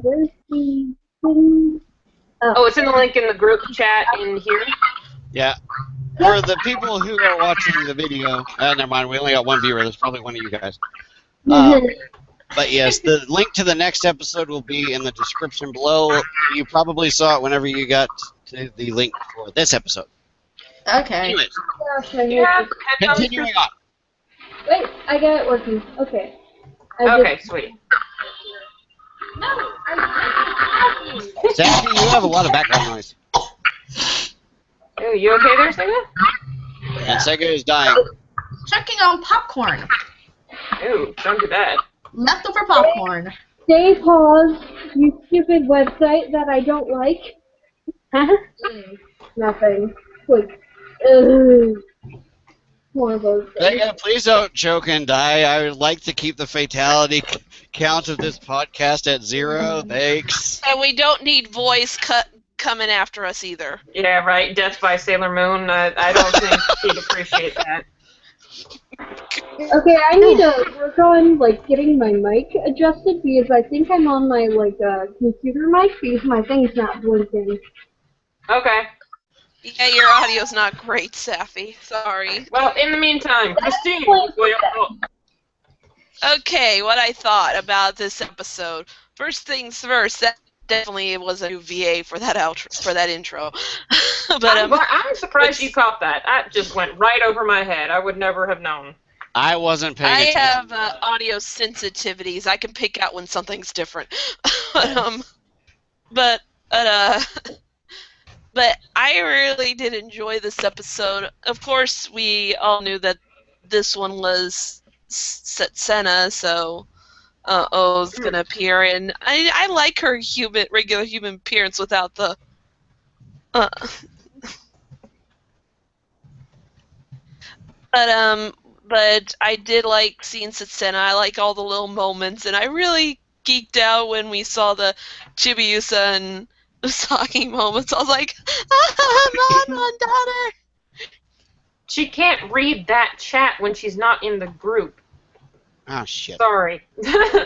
Where's the... Oh, it's in the link in the group chat in here. Yeah. For the people who are watching the video, never mind, we only got one viewer. That's probably one of you guys. But yes, the link to the next episode will be in the description below. You probably saw it whenever you got to the link for this episode. Okay. Anyways, Yeah, continuing on. Wait, I got it working. Okay. Okay, sweet. Sassy, you have a lot of background noise. Oh, you okay there, Sega? And Sega is dying. Checking on popcorn. Ooh, don't do that. Leftover popcorn. Stay paused, you stupid website that I don't like. Nothing. Like, one of those things. Sega, please don't choke and die. I would like to keep the fatality count of this podcast at 0. Thanks. And we don't need voice coming after us either. Yeah, right. Death by Sailor Moon. I don't think he'd appreciate that. Okay, I need to work on getting my mic adjusted because I think I'm on my computer mic because my thing's not blinking. Okay. Yeah, your audio's not great, Safi. Sorry. Well, in the meantime, Pristine. Okay, what I thought about this episode. First things first, that definitely was a new VA for that intro. But I'm surprised you caught that. That just went right over my head. I would never have known. I wasn't paying I attention. have audio sensitivities. I can pick out when something's different. But I really did enjoy this episode. Of course, we all knew that this one was Setsena, so O's gonna appear, and I like her regular human appearance without the. But I did like seeing Setsena. I like all the little moments, and I really geeked out when we saw the Chibiusa and Usagi moments. I was like, Mom, daughter. She can't read that chat when she's not in the group. Oh, shit. Sorry.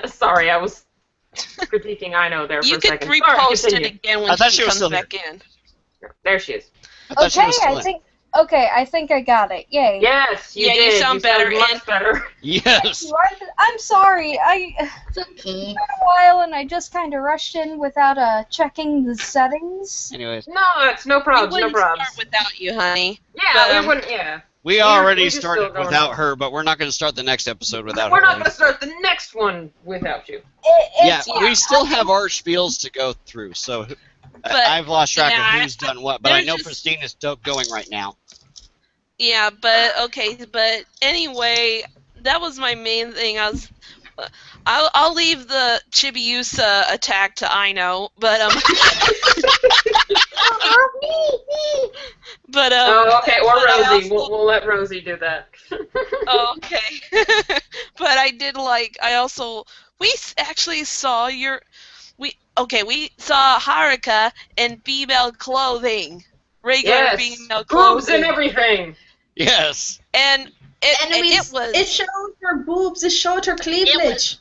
Sorry, I was critiquing I know there for a second. You could repost it again when she comes back in. There she is. I think I got it. Yay. Yes, you did. You sound better. Much better. Yes. I'm sorry. It's okay. It's been a while, and I just kind of rushed in without checking the settings. Anyways. No, it's no problem. We wouldn't start without you, honey. Yeah, But, we wouldn't. Yeah. We already we're just started still going without on. her, but we're not going to start the next episode without We're her. not going to start the next one without you. We still have our spiels to go through, so I've lost track of who's done what, but I know Pristine is still going right now. Yeah, but anyway, that was my main thing. I'll leave the Chibiusa attack to Aino, but okay, or Rosie. We'll let Rosie do that. Okay. But we actually saw we saw Haruka in female clothing. Regular female clothing. Boobs and everything. Yes. And it showed her boobs, it showed her cleavage.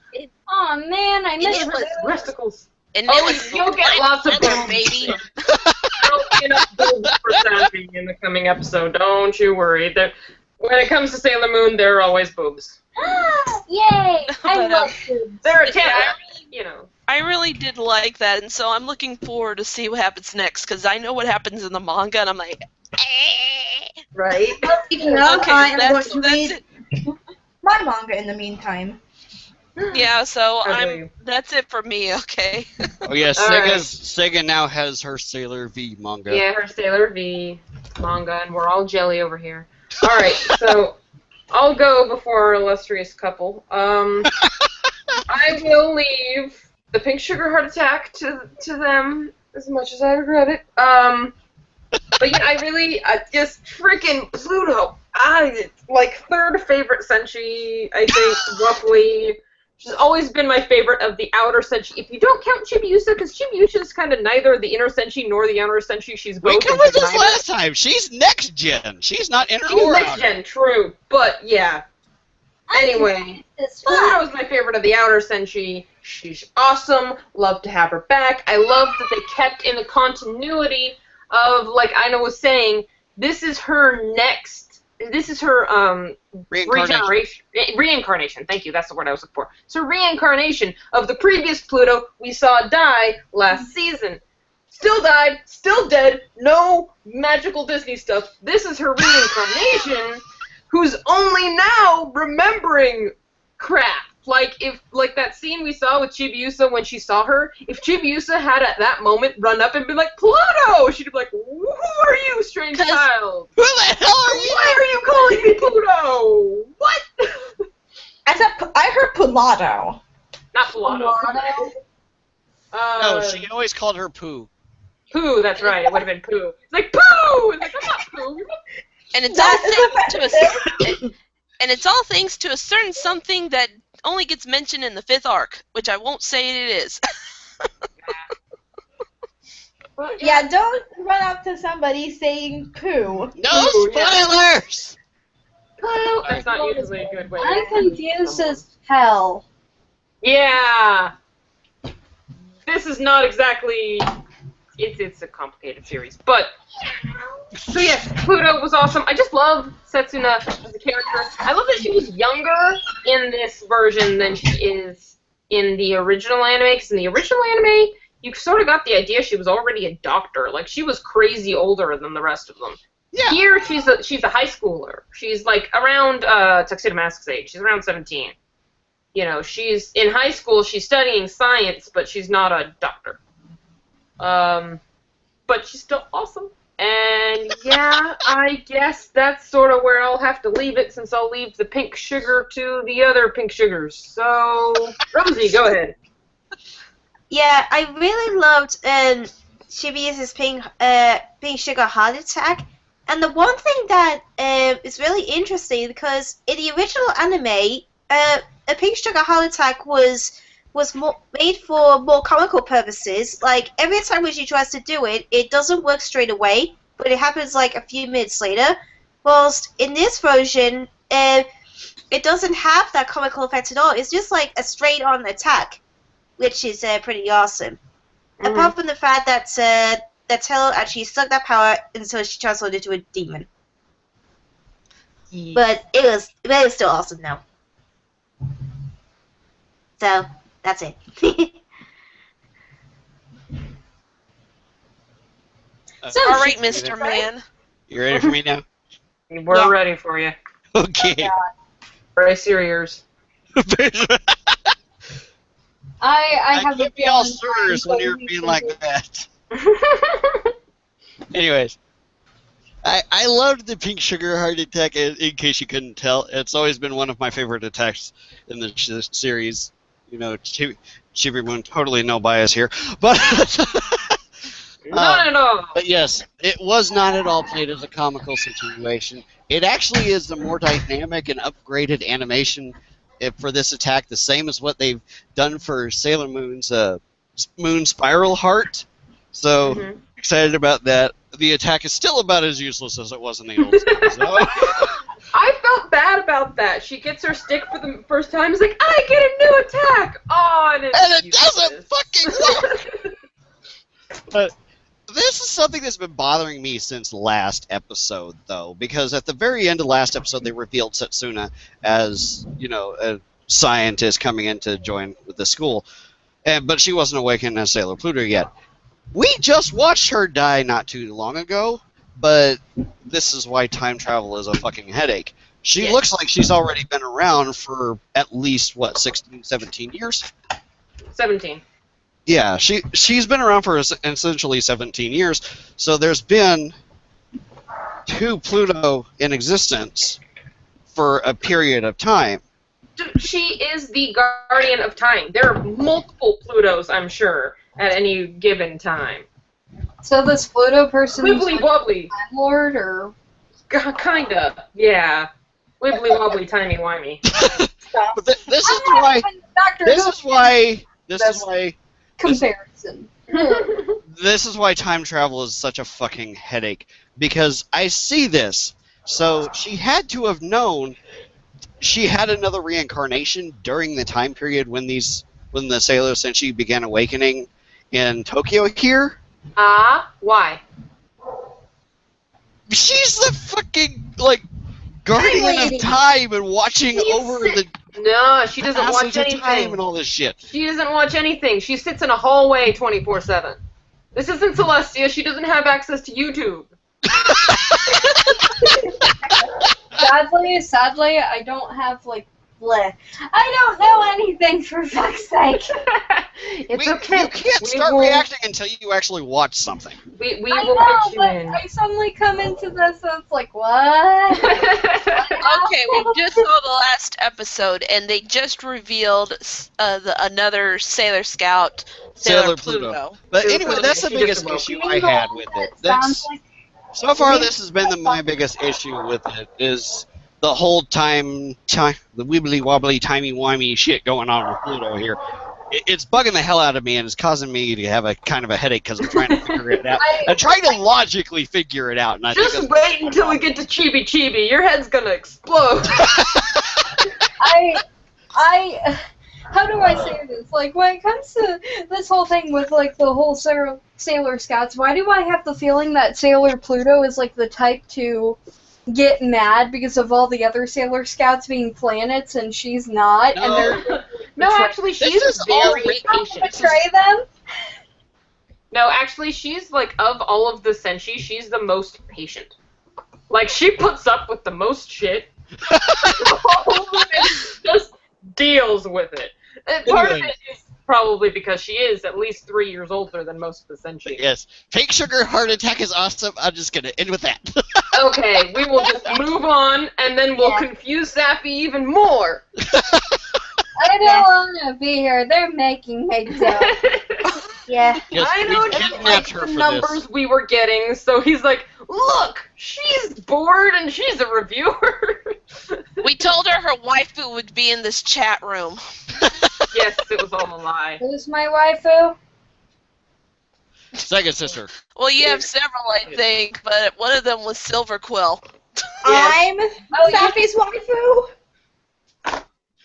Oh man, I missed her testicles. And you'll get lots of boobs, baby. There'll be enough boobs for Safi in the coming episode. Don't you worry. When it comes to Sailor Moon, there are always boobs. Yay! I love boobs. They're a I really did like that, and so I'm looking forward to see what happens next, because I know what happens in the manga, and I'm like, Right? I am going to read it. my manga in the meantime. Yeah, so that's it for me, okay? Oh yeah, Sega now has her Sailor V manga. Yeah, her Sailor V manga, and we're all jelly over here. Alright, so I'll go before our illustrious couple. I will leave the Pink Sugar Heart Attack to them, as much as I regret it. But yeah, I just freaking Pluto. Third favorite Senshi, I think, roughly. She's always been my favorite of the outer Senshi. If you don't count Chibiusa, because Chibiusa is kind of neither the inner Senshi nor the outer Senshi. She's both. We covered this last time. She's next gen. She's not inner or outer. Next gen, true. But yeah. Anyway, Pluto's my favorite of the outer Senshi. She's awesome. Love to have her back. I love that they kept in the continuity of, like Aina was saying, this is her reincarnation. Thank you, that's the word I was looking for. So reincarnation of the previous Pluto we saw die last season. Still died, still dead, no magical Disney stuff. This is her reincarnation, who's only now remembering crap. Like that scene we saw with Chibiusa when she saw her, if Chibiusa had at that moment run up and been like, Pluto! She'd be like, who are you, strange child? Who the hell are you? Why are you calling me Pluto? What? I heard Pulato. Not Pulato. No, she always called her Pooh. Pooh, that's right. It would have been Pooh. It's like, Pooh! It's like, I'm not Pooh. And it's all thanks to a certain something that only gets mentioned in the 5th arc, which I won't say it is. Yeah, don't run up to somebody saying poo. No spoilers! Poo! That's not usually a good way. I'm confused as hell. Yeah. This is not exactly. It's a complicated series, but. So yes, Pluto was awesome. I just love Setsuna as a character. I love that she was younger in this version than she is in the original anime. Because in the original anime, you sort of got the idea she was already a doctor. Like, she was crazy older than the rest of them. Yeah. Here, she's a high schooler. She's like around Tuxedo Mask's age. She's around 17. You know, she's in high school. She's studying science, but she's not a doctor. But she's still awesome. And yeah, I guess that's sort of where I'll have to leave it, since I'll leave the pink sugar to the other pink sugars. So, Rosie, go ahead. Yeah, I really loved Shibuya's pink sugar heart attack. And the one thing that is really interesting, because in the original anime, a pink sugar heart attack was made for more comical purposes. Like, every time when she tries to do it, it doesn't work straight away, but it happens like a few minutes later. Whilst in this version, it doesn't have that comical effect at all. It's just like a straight-on attack, which is pretty awesome. Apart from the fact that Taylor actually sucked that power until she transformed into a demon. But it was still awesome now. So that's it. All right, Mr. Man. You ready for me now? We're ready for you. Okay. Brace your ears. I have can't be all serious when you're being like that. Anyways, I loved the pink sugar heart attack. In case you couldn't tell, it's always been one of my favorite attacks in the series. You know, Chibi Moon, totally no bias here, but not at all. But yes, it was not at all played as a comical situation. It actually is the more dynamic and upgraded animation for this attack, the same as what they've done for Sailor Moon's Moon Spiral Heart. So excited about that. The attack is still about as useless as it was in the old series. So. I felt bad about that. She gets her stick for the first time. It's like, I get a new attack. Oh, and it doesn't fucking work. But this is something that's been bothering me since last episode, though, because at the very end of last episode, they revealed Setsuna as, you know, a scientist coming in to join with the school, but she wasn't awakened as Sailor Pluto yet. We just watched her die not too long ago, but this is why time travel is a fucking headache. She looks like she's already been around for at least, what, 16, 17 years? 17. Yeah, she's been around for essentially 17 years, so there's been 2 Pluto in existence for a period of time. She is the guardian of time. There are multiple Plutos, I'm sure, at any given time. So this Pluto person is Wibbly wobbly. Lord, or Kinda, yeah. Wibbly wobbly, timey wimey. But this is why. This is why. Comparison. This is why time travel is such a fucking headache, because I see this. So she had to have known she had another reincarnation during the time period when the Sailor Senshi began awakening in Tokyo here. Why? She's the fucking, like, guardian of time and watching over the No, she doesn't watch passage of time anything. and all this shit. She doesn't watch anything. She sits in a hallway 24/7. This isn't Celestia. She doesn't have access to YouTube. Sadly, I don't have, like, bleh. I don't know anything, for fuck's sake. It's okay. You can't start reacting until you actually watch something. We I will know, get you but in. I suddenly come into this and it's like, what? Okay, we just saw the last episode, and they just revealed another Sailor Scout, Sailor Pluto. But Sailor anyway, Pluto. that's the She biggest just issue I had with it. Sounds like So far, this has been my biggest issue with it, is the whole the wibbly wobbly timey wimey shit going on with Pluto here. It's bugging the hell out of me, and it's causing me to have a kind of a headache because I'm trying to figure it out. I'm trying to logically figure it out. And I Just think wait until we get to Chibi Chibi. Your head's gonna explode. How do I say this? Like, when it comes to this whole thing with, like, the whole Sailor Scouts, why do I have the feeling that Sailor Pluto is, like, the type to get mad because of all the other Sailor Scouts being planets and she's not? No. And they're No, actually, she's very patient. betray them? No, actually, she's, like, of all of the Senshi, she's the most patient. Like, she puts up with the most shit. Just deals with it. And part of it is probably because she is at least 3 years older than most of the Senshi. Yes. Fake sugar heart attack is awesome. I'm just going to end with that. Okay, we will just move on, and then we'll confuse Safi even more. I don't want to be here. They're making me do. Yeah. Yes, I know we just kidnapped like her the for numbers this. we were getting, so he's like, look, she's bored and she's a reviewer. We told her waifu would be in this chat room. Yes, it was all a lie. Who's my waifu? SEGAsister. Well, you have several, I think, but one of them was Silver Quill. I'm Safi's waifu.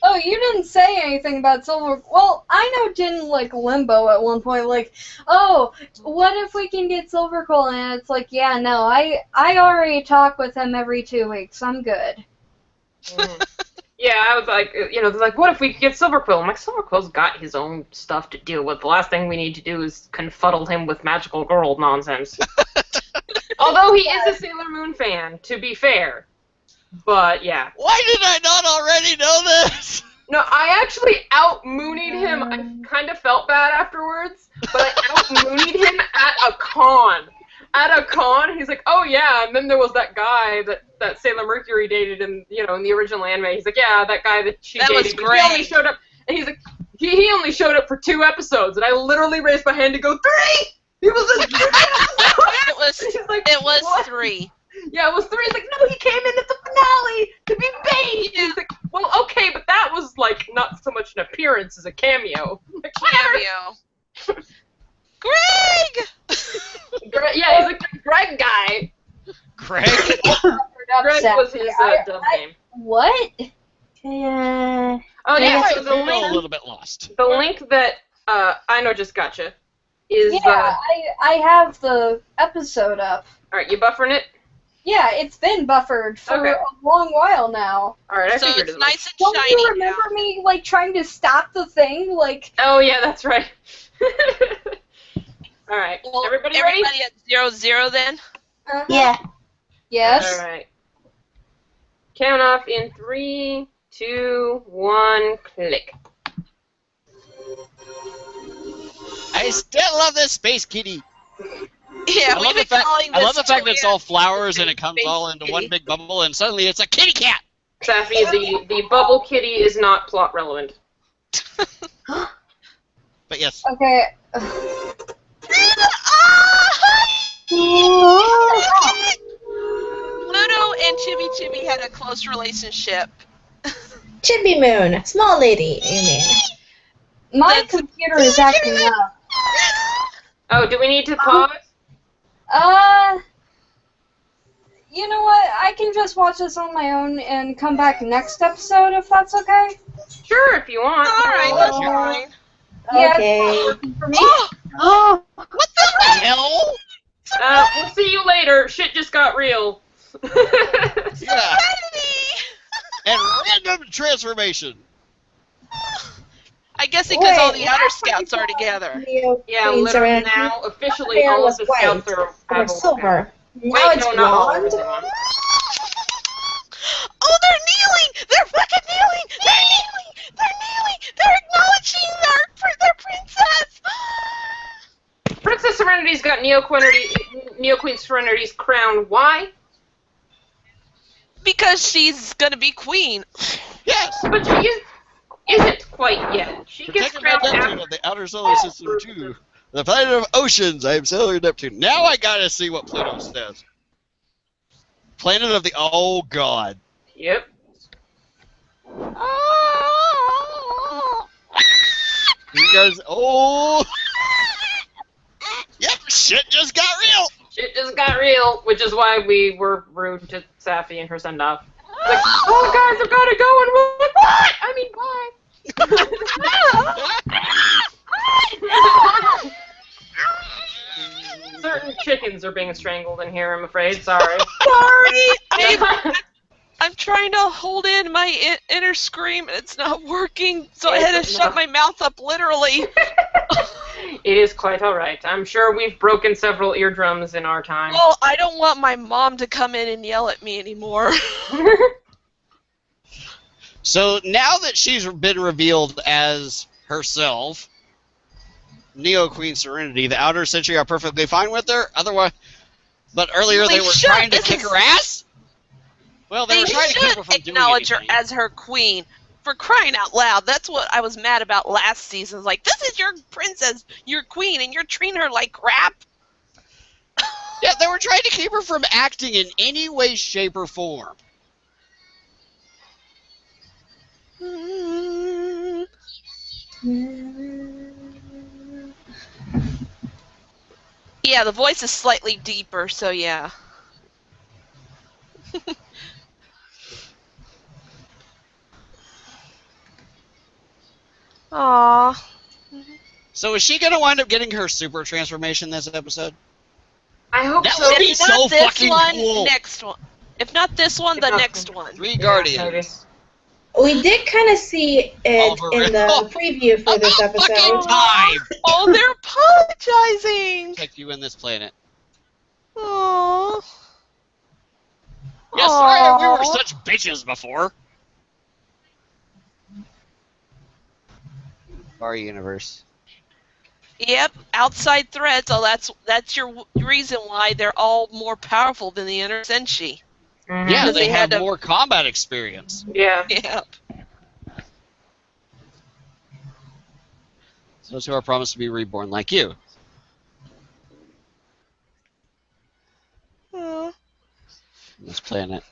Oh, you didn't say anything about Silver. Well, I know didn't like Limbo at one point. Like, oh, what if we can get Silver Quill? And it's like, yeah, no, I already talk with him every 2 weeks. I'm good. Yeah, I was like, they're like, what if we could get Silverquill? I'm like, Silverquill's got his own stuff to deal with. The last thing we need to do is confuddle him with magical girl nonsense. Although he is a Sailor Moon fan, to be fair. But, yeah. Why did I not already know this? No, I actually out-moonied him. I kind of felt bad afterwards, but I out-moonied him at a con. At a con, he's like, oh yeah, and then there was that guy that Sailor Mercury dated in the original anime. He's like, yeah, that guy that she dated. Was great. He only showed up, and he's like, he only showed up for 2 episodes, and I literally raised my hand to go 3. He was in 3 episodes. It was 3. Yeah, it was 3. He's like, no, he came in at the finale to be bait. He's like, well, okay, but that was like not so much an appearance as a cameo. Like, Cameo. Greg! Yeah, he's like the Greg guy. Greg? Greg was his dub name. What? Yeah. Oh yeah, I'm so the a link, little bit lost. the link that I know just gotcha is Yeah, I have the episode up. alright, you buffering it? Yeah, it's been buffered for Okay. a long while now. Alright, I So figured it's it nice and Don't shiny you remember now. me like trying to stop the thing? Like, Oh yeah, that's right. Alright, Well, everybody ready? Everybody at 0-0 then? Yeah. yes. Alright. Count off in 3, 2, 1, click. I still love this space kitty. Yeah, I we've love the been fact, calling I love this the fact that it's all flowers and it Space comes all into kitty. one big bubble and suddenly it's a kitty cat. Safi, the bubble kitty is not plot relevant. But yes. Okay. Pluto and Chibi Chibi had a close relationship. Chibi Moon, small lady, you mean? My computer is acting up. Oh, do we need to pause? You know what? I can just watch this on my own and come back next episode if that's okay. Sure, if you want. Alright, that's fine. Yeah, Okay. it's not working for me. Oh, what the hell? We'll see you later. Shit just got real. Yeah. And random transformation. I guess because all the Wait, other last scouts are together. Yeah, literally now, officially, all of the scouts are Or have a silver. Wait, Now it's no, not all of blonde. them. Oh, they're kneeling! They're fucking kneeling! They're kneeling! They're kneeling! They're acknowledging their princess! Princess Serenity's got Neo Queen Serenity's crown. Why? Because she's gonna be queen. Yes. But she isn't quite yet. She gets Protected by crowned Neptune after. of the outer solar system too. The planet of oceans, I am Sailor Neptune. Now I gotta see what Pluto says. Planet of the... Oh, God. Yep. He goes, oh! Yep, shit just got real! Shit just got real, which is why we were rude to Safi and her send-off. Like, oh, guys, I've got to go, and we're like, what? I mean, bye. Certain chickens are being strangled in here, I'm afraid. Sorry. Sorry! I'm trying to hold in my inner scream, and it's not working, so I had to shut my mouth up, literally. It is quite alright. I'm sure we've broken several eardrums in our time. Well, I don't want my mom to come in and yell at me anymore. So now that she's been revealed as herself, Neo Queen Serenity, the Outer Century are perfectly fine with her. Otherwise, but earlier they were trying to kick her ass. Well, they were trying to keep her from doing acknowledge her anything. as her queen. For crying out loud, that's what I was mad about last season. Like, this is your princess, your queen, and you're treating her like crap. Yeah, they were trying to keep her from acting in any way, shape, or form. Yeah, the voice is slightly deeper, so yeah. Aww. So is she going to wind up getting her super transformation this episode? I hope That so. would be If not so this fucking one, cool. next one. If not this one, the not- next one. 3 Guardians. We did kind of see it in the preview for this Fucking episode. time! Oh, they're apologizing. Protect you in this planet. Aww. Yeah, sorry we were such bitches before. Our universe. Yep, outside threats. Oh, that's your reason why they're all more powerful than the Inner Senshi. Yeah, Because they they have had to- more combat experience. Yeah. Yep. Those who are promised to be reborn like you. Aw. On this planet.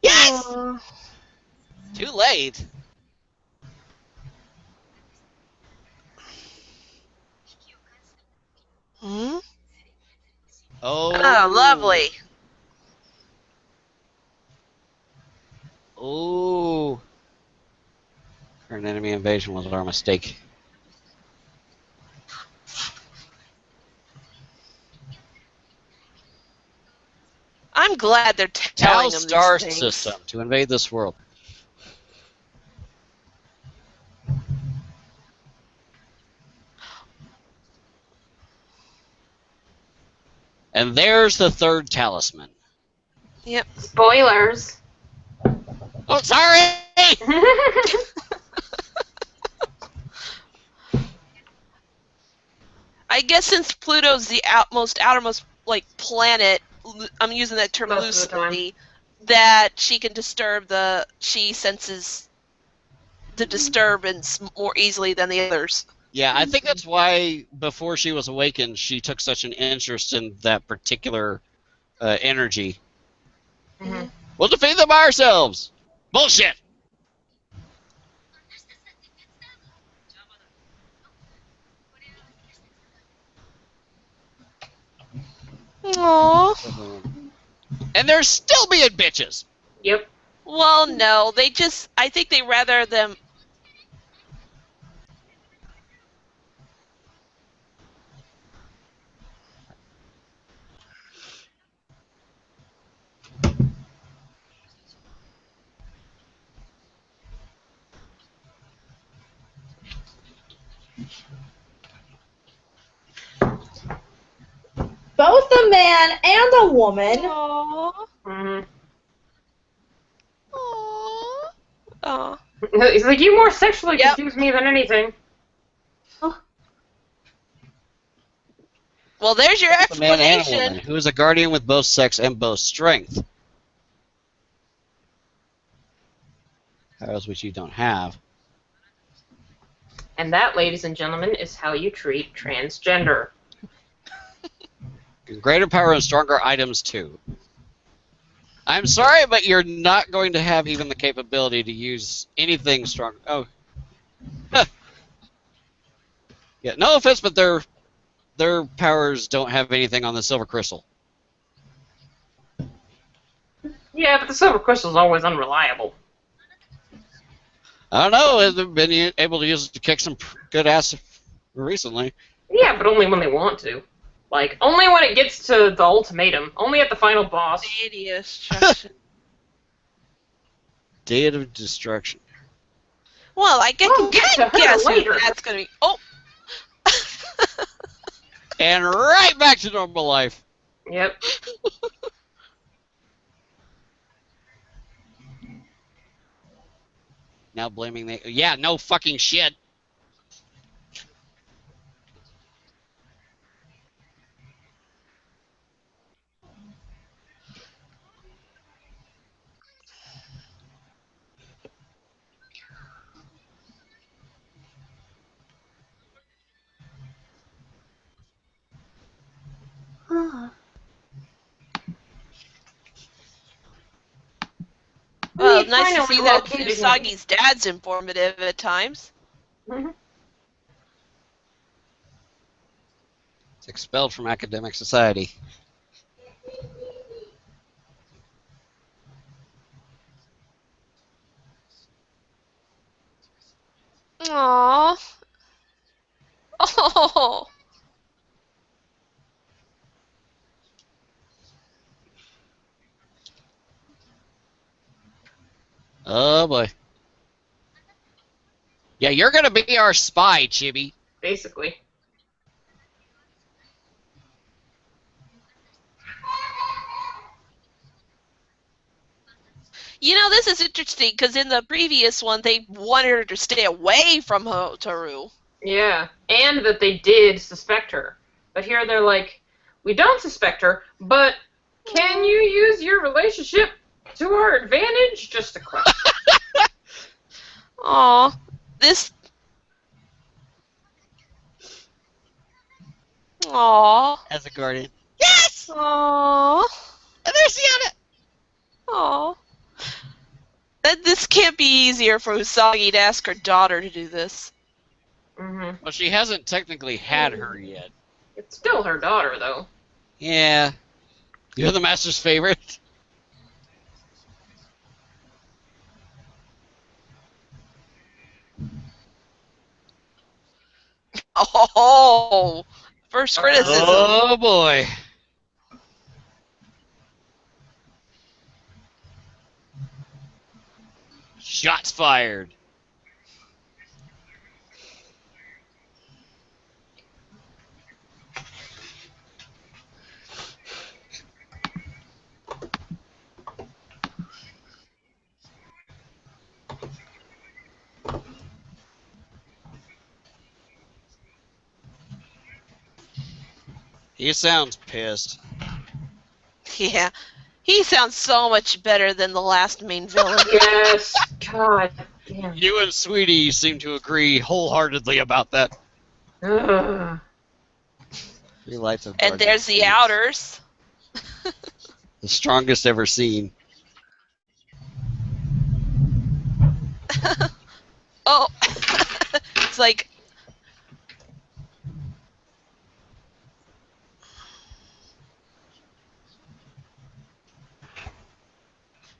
Yes! Aw. Too late. Hmm? Oh. Oh, lovely. Oh. Current enemy invasion was our mistake. I'm glad they're telling Tau them star these things. system to invade this world. And there's the third talisman. Yep. Spoilers. Oh, sorry! I guess since Pluto's the outermost like planet, I'm using that term Most of the time. loosely, that she can disturb she senses the disturbance more easily than the others. Yeah, I think that's why before she was awakened, she took such an interest in that particular energy. Mhm. We'll defeat them by ourselves! Bullshit! Aww. And they're still being bitches! Yep. Well, no, I think they rather them. Both a man and a woman. Aww. Mhm. Aww. Aw. He's like, you more sexually Yep. confuse me than anything. Well, there's your A man and a woman explanation. who is a guardian with both sex and both strength. Powers which you don't have. And that, ladies and gentlemen, is how you treat transgender. Greater power and stronger items too. I'm sorry, but you're not going to have even the capability to use anything strong. Oh. Yeah, no offense, but their powers don't have anything on the silver crystal. Yeah, but the silver crystal's always unreliable. I don't know. They've been able to use it to kick some good ass recently. Yeah, but only when they want to. Like, only when it gets to the ultimatum. Only at the final boss. Deity of destruction. Deity of destruction. Well, I can We'll get to her guess who later. that's gonna be. Oh. And right back to normal life. Yep. Now blaming the... Yeah, no fucking shit. Well, We nice to finally see that located him. Usagi's dad's informative at times. Mhm. It's expelled from academic society. Aww. Oh. Oh boy. Yeah, you're gonna be our spy, Chibi. Basically. You know, this is interesting because in the previous one, they wanted her to stay away from Hotaru. Yeah. And that they did suspect her. But here they're like, we don't suspect her, but can you use your relationship to our advantage? Just a question. Aw. This. Aw. As a guardian. Yes! Aw. And there's Sienna! Aw. This can't be easier for Usagi to ask her daughter to do this. Mm-hmm. Well, she hasn't technically had her yet. It's still her daughter, though. Yeah. You're the master's favorite. Oh! First criticism. Oh boy. Shots fired. He sounds pissed. Yeah. He sounds so much better than the last main villain. Yes. God damn. You and Sweetie seem to agree wholeheartedly about that. Ugh. Three lights of And darkness. there's the outers. The strongest ever seen. Oh. It's like.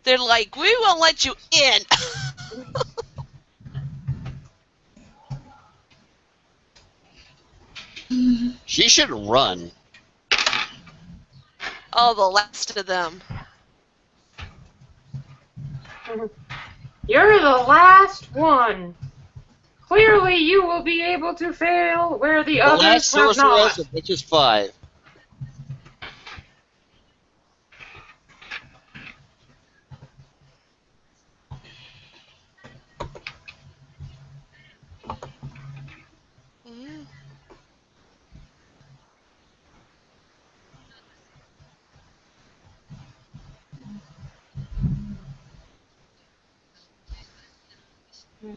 They're like, we won't let you in. She should run. Oh, the last of them. You're the last one. Clearly, you will be able to fail where the The others last have not. sorceress, which is 5. Mm.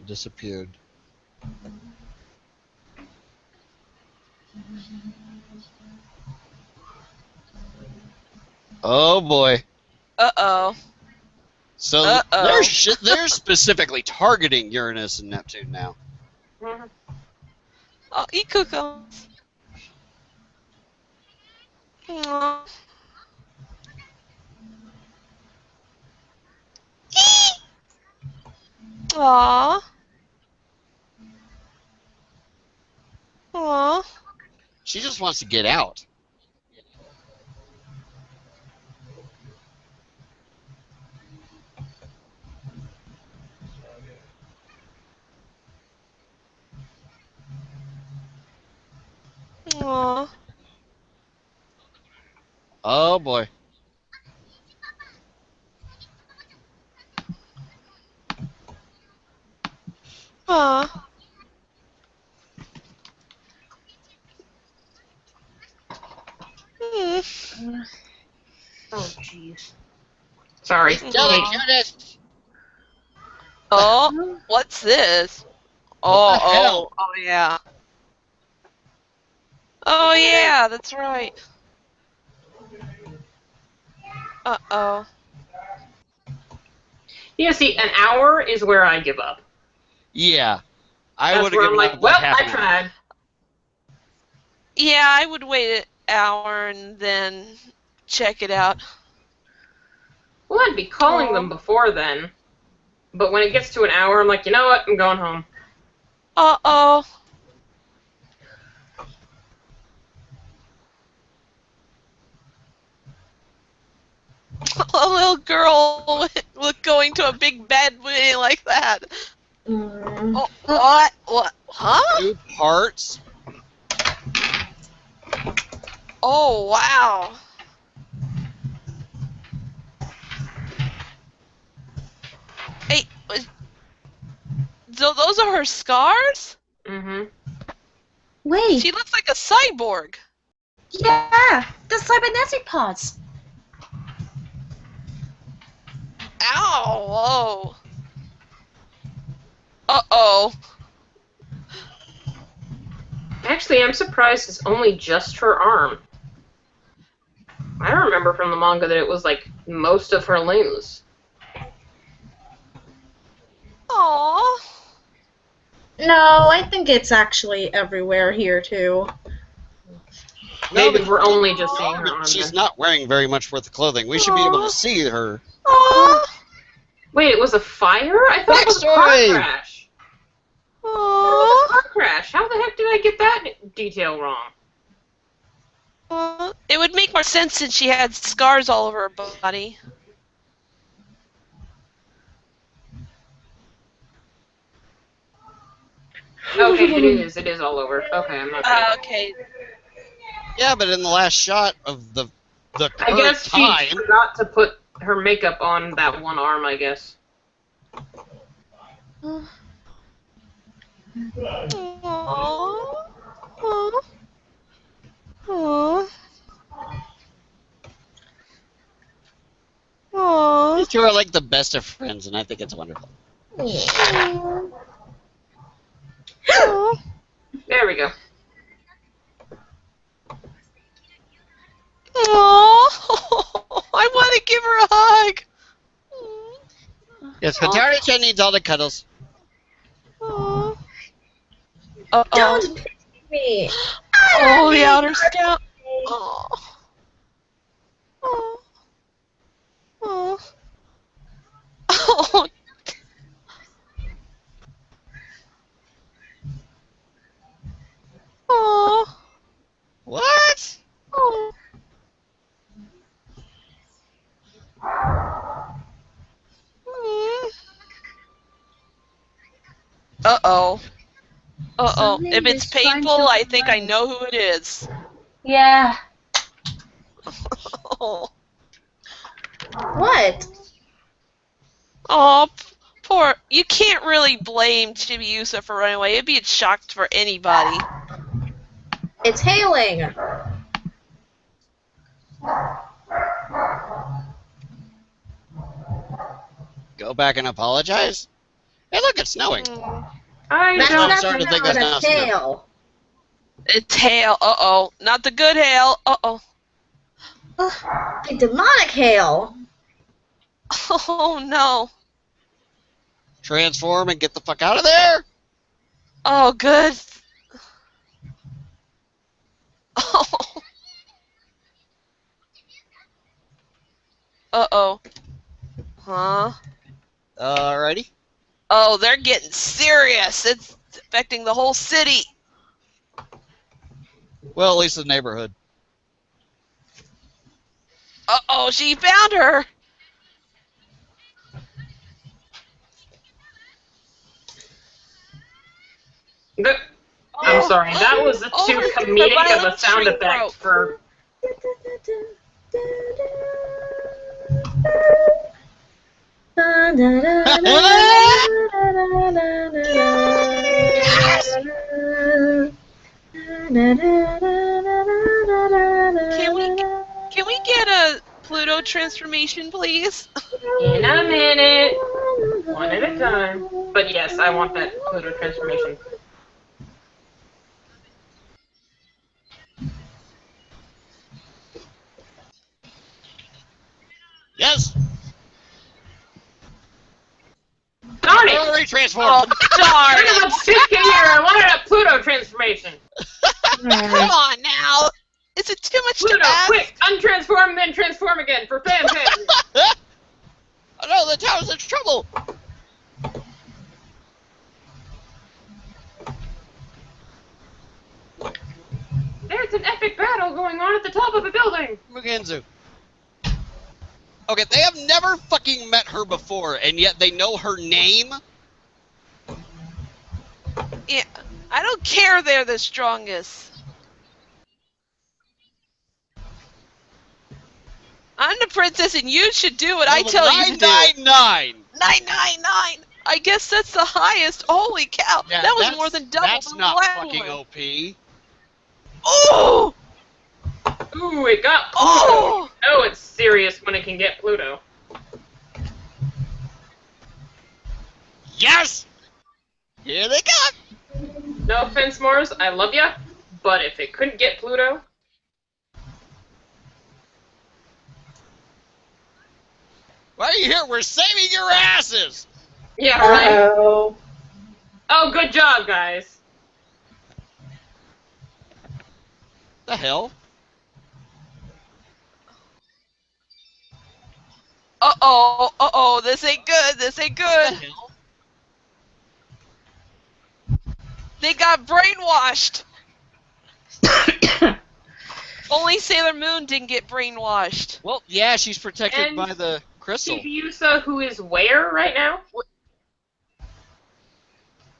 Disappeared. Oh boy. Uh-oh. So they're specifically targeting Uranus and Neptune now. Oh, eat cookums. Aw. Aww. Aww. She just wants to get out. Aww. Oh boy. Aww. Mm. Oh, jeez. Sorry. Judith. Oh, what's this? What the hell? Oh, yeah. Oh, yeah, that's right. Uh-oh. Yeah, see, an hour is where I give up. Yeah. I That's would have where I'm given like, up well, like half I an hour. tried. Yeah, I would wait an hour and then check it out. Well, I'd be calling them before then. But when it gets to an hour, I'm like, you know what? I'm going home. Uh-oh. A little girl with going to a big bed like that. Oh, what? What? Huh? 2 parts? Oh, wow. Hey, so those are her scars? Mm-hmm. Wait. She looks like a cyborg. Yeah, the cybernetic parts. Ow, whoa. Uh-oh. Actually, I'm surprised it's only just her arm. I remember from the manga that it was like most of her limbs. Aww. No, I think it's actually everywhere here too. Maybe we're only just seeing her arm. She's then. not wearing very much worth of clothing. We should be able to see her. Aww. Wait, it was a fire? I thought it was a car Backstory! crash. It was Aww. a car crash. How the heck did I get that detail wrong? It would make more sense since she had scars all over her body. Okay, it is. It is all over. Okay, I'm not. Okay. Yeah, but in the last shot of the I current guess she time, forgot to put her makeup on that one arm. I guess. Aww. Aww. Aww. Aww. these two are like the best of friends, and I think it's wonderful. Aww. There we go. Aww. I want to give her a hug. Yes, Hatari-chan needs all the cuddles. Aww. Uh-oh. Don't pick me. Oh, the outer scout. Oh. Oh. Oh. Oh. Oh. What? Oh. Uh-oh. Uh-oh. If it's painful, I think I know who it is. Yeah. Oh. What? Oh, poor. You can't really blame Chibiusa for running away. It'd be a shock for anybody. It's hailing. Go back and apologize? Hey, look, it's snowing. I That's don't. I'm not starting to think the that's not hail. It's hail. Uh-oh. Not the good hail. Uh-oh. The demonic hail. Oh no. Transform and get the fuck out of there! Oh, good. Oh. Uh-oh. Huh? Alrighty. Oh, they're getting serious. It's affecting the whole city. Well, at least the neighborhood. Uh-oh, she found her. I'm sorry, that was too Oh, comedic the of a sound violent effect for... Can we get a Pluto transformation, please? In a minute. One at a time. But yes, I want that Pluto transformation. Yes! Darn it! Already transformed! Oh, darn Son of a it. bitch in here! I wanted a Pluto transformation! Come on now. Is it too much Pluto, to ask? quick! Untransform, then transform again for fan fan! Oh no, the tower's in trouble! There's an epic battle going on at the top of the building! Mugenzu. Okay, they have never fucking met her before, and yet they know her name? Yeah, I don't care they're the strongest. I'm the princess and you should do what I tell you to do. 999! 999! I guess that's the highest. Holy cow. Yeah, that was that's- more than double That's the not last fucking one. OP. Oh! Ooh, it got Pluto! Oh! Oh, it's serious when it can get Pluto. Yes! Here they come! No offense, Mars, I love ya, but if it couldn't get Pluto... Why are you here? We're saving your asses! Yeah, right? Uh-oh. Oh, good job, guys. The hell? Uh-oh, uh-oh, this ain't good, this ain't The good. hell? They got brainwashed. Only Sailor Moon didn't get brainwashed. Well, yeah, she's protected And by the crystal. Chibiusa, who is where right now?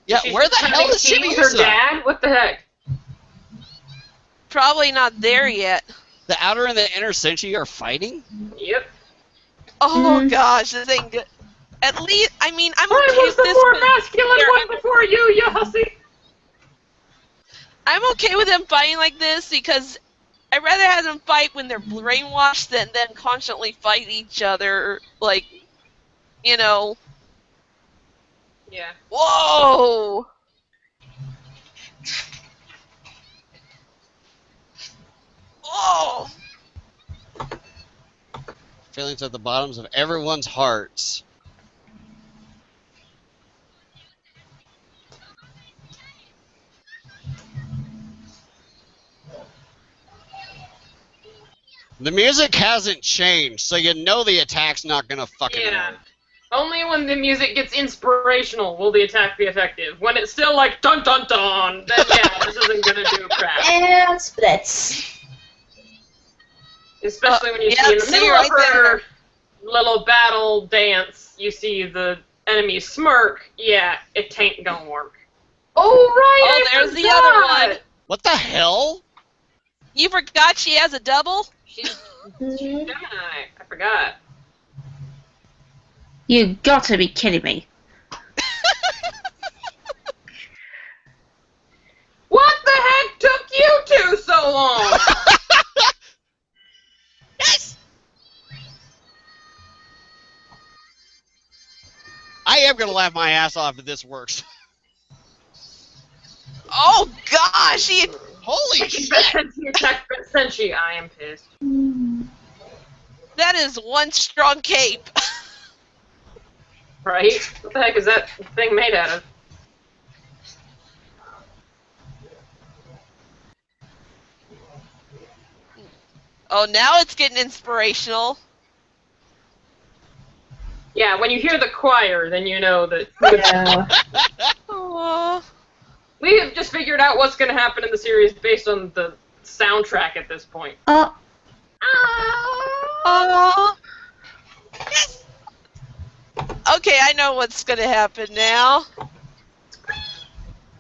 Yeah, She's where the hell is pretending she's her Chibiusa? dad? What the heck? Probably not there yet. The outer and the inner senshi are fighting? Yep. Oh gosh, this ain't good. At least, I mean, I'm I okay was with the this. more but masculine they're- one before you, you hussy! I'm okay with them fighting like this because I'd rather have them fight when they're brainwashed than constantly fight each other. Like, you know. Yeah. Whoa! Oh! Feelings at the bottoms of everyone's hearts. The music hasn't changed, so you know the attack's not gonna fucking Yeah. work. Only when the music gets inspirational will the attack be effective. When it's still like dun dun dun, then yeah, this isn't gonna do crap. And splits. Especially when you yeah, see in the see middle right of her there. little battle dance, you see the enemy smirk. Yeah, it ain't gonna work. Oh right, Oh, I there's the forgot! other one. What the hell? You forgot she has a double? She's Gemini. I forgot. You got to be kidding me. What the heck took you two so long? Yes! I am gonna laugh my ass off if this works. Oh gosh, she Holy shit! Senshi attack Senshi. I am pissed. that is one strong cape. Right? What the heck is that thing made out of? Oh, now it's getting inspirational. Yeah, when you hear the choir, then you know that Yeah. Aww. we have just figured out what's going to happen in the series based on the soundtrack at this point. Oh, Aww. Okay, I know what's gonna happen now.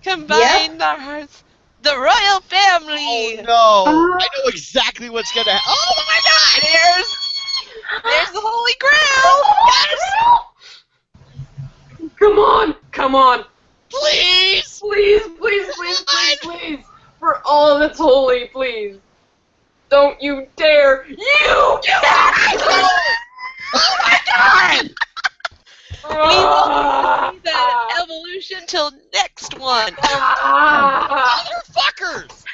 Combine our hearts. The royal family! Oh no! I know exactly what's gonna happen. Oh my god! There's the Holy Grail! Yes! Come on! Come on! Please! Please, please, please, please, please! For all that's holy, please! Don't you dare! You! Oh my god! We won't see that evolution till next one. Motherfuckers!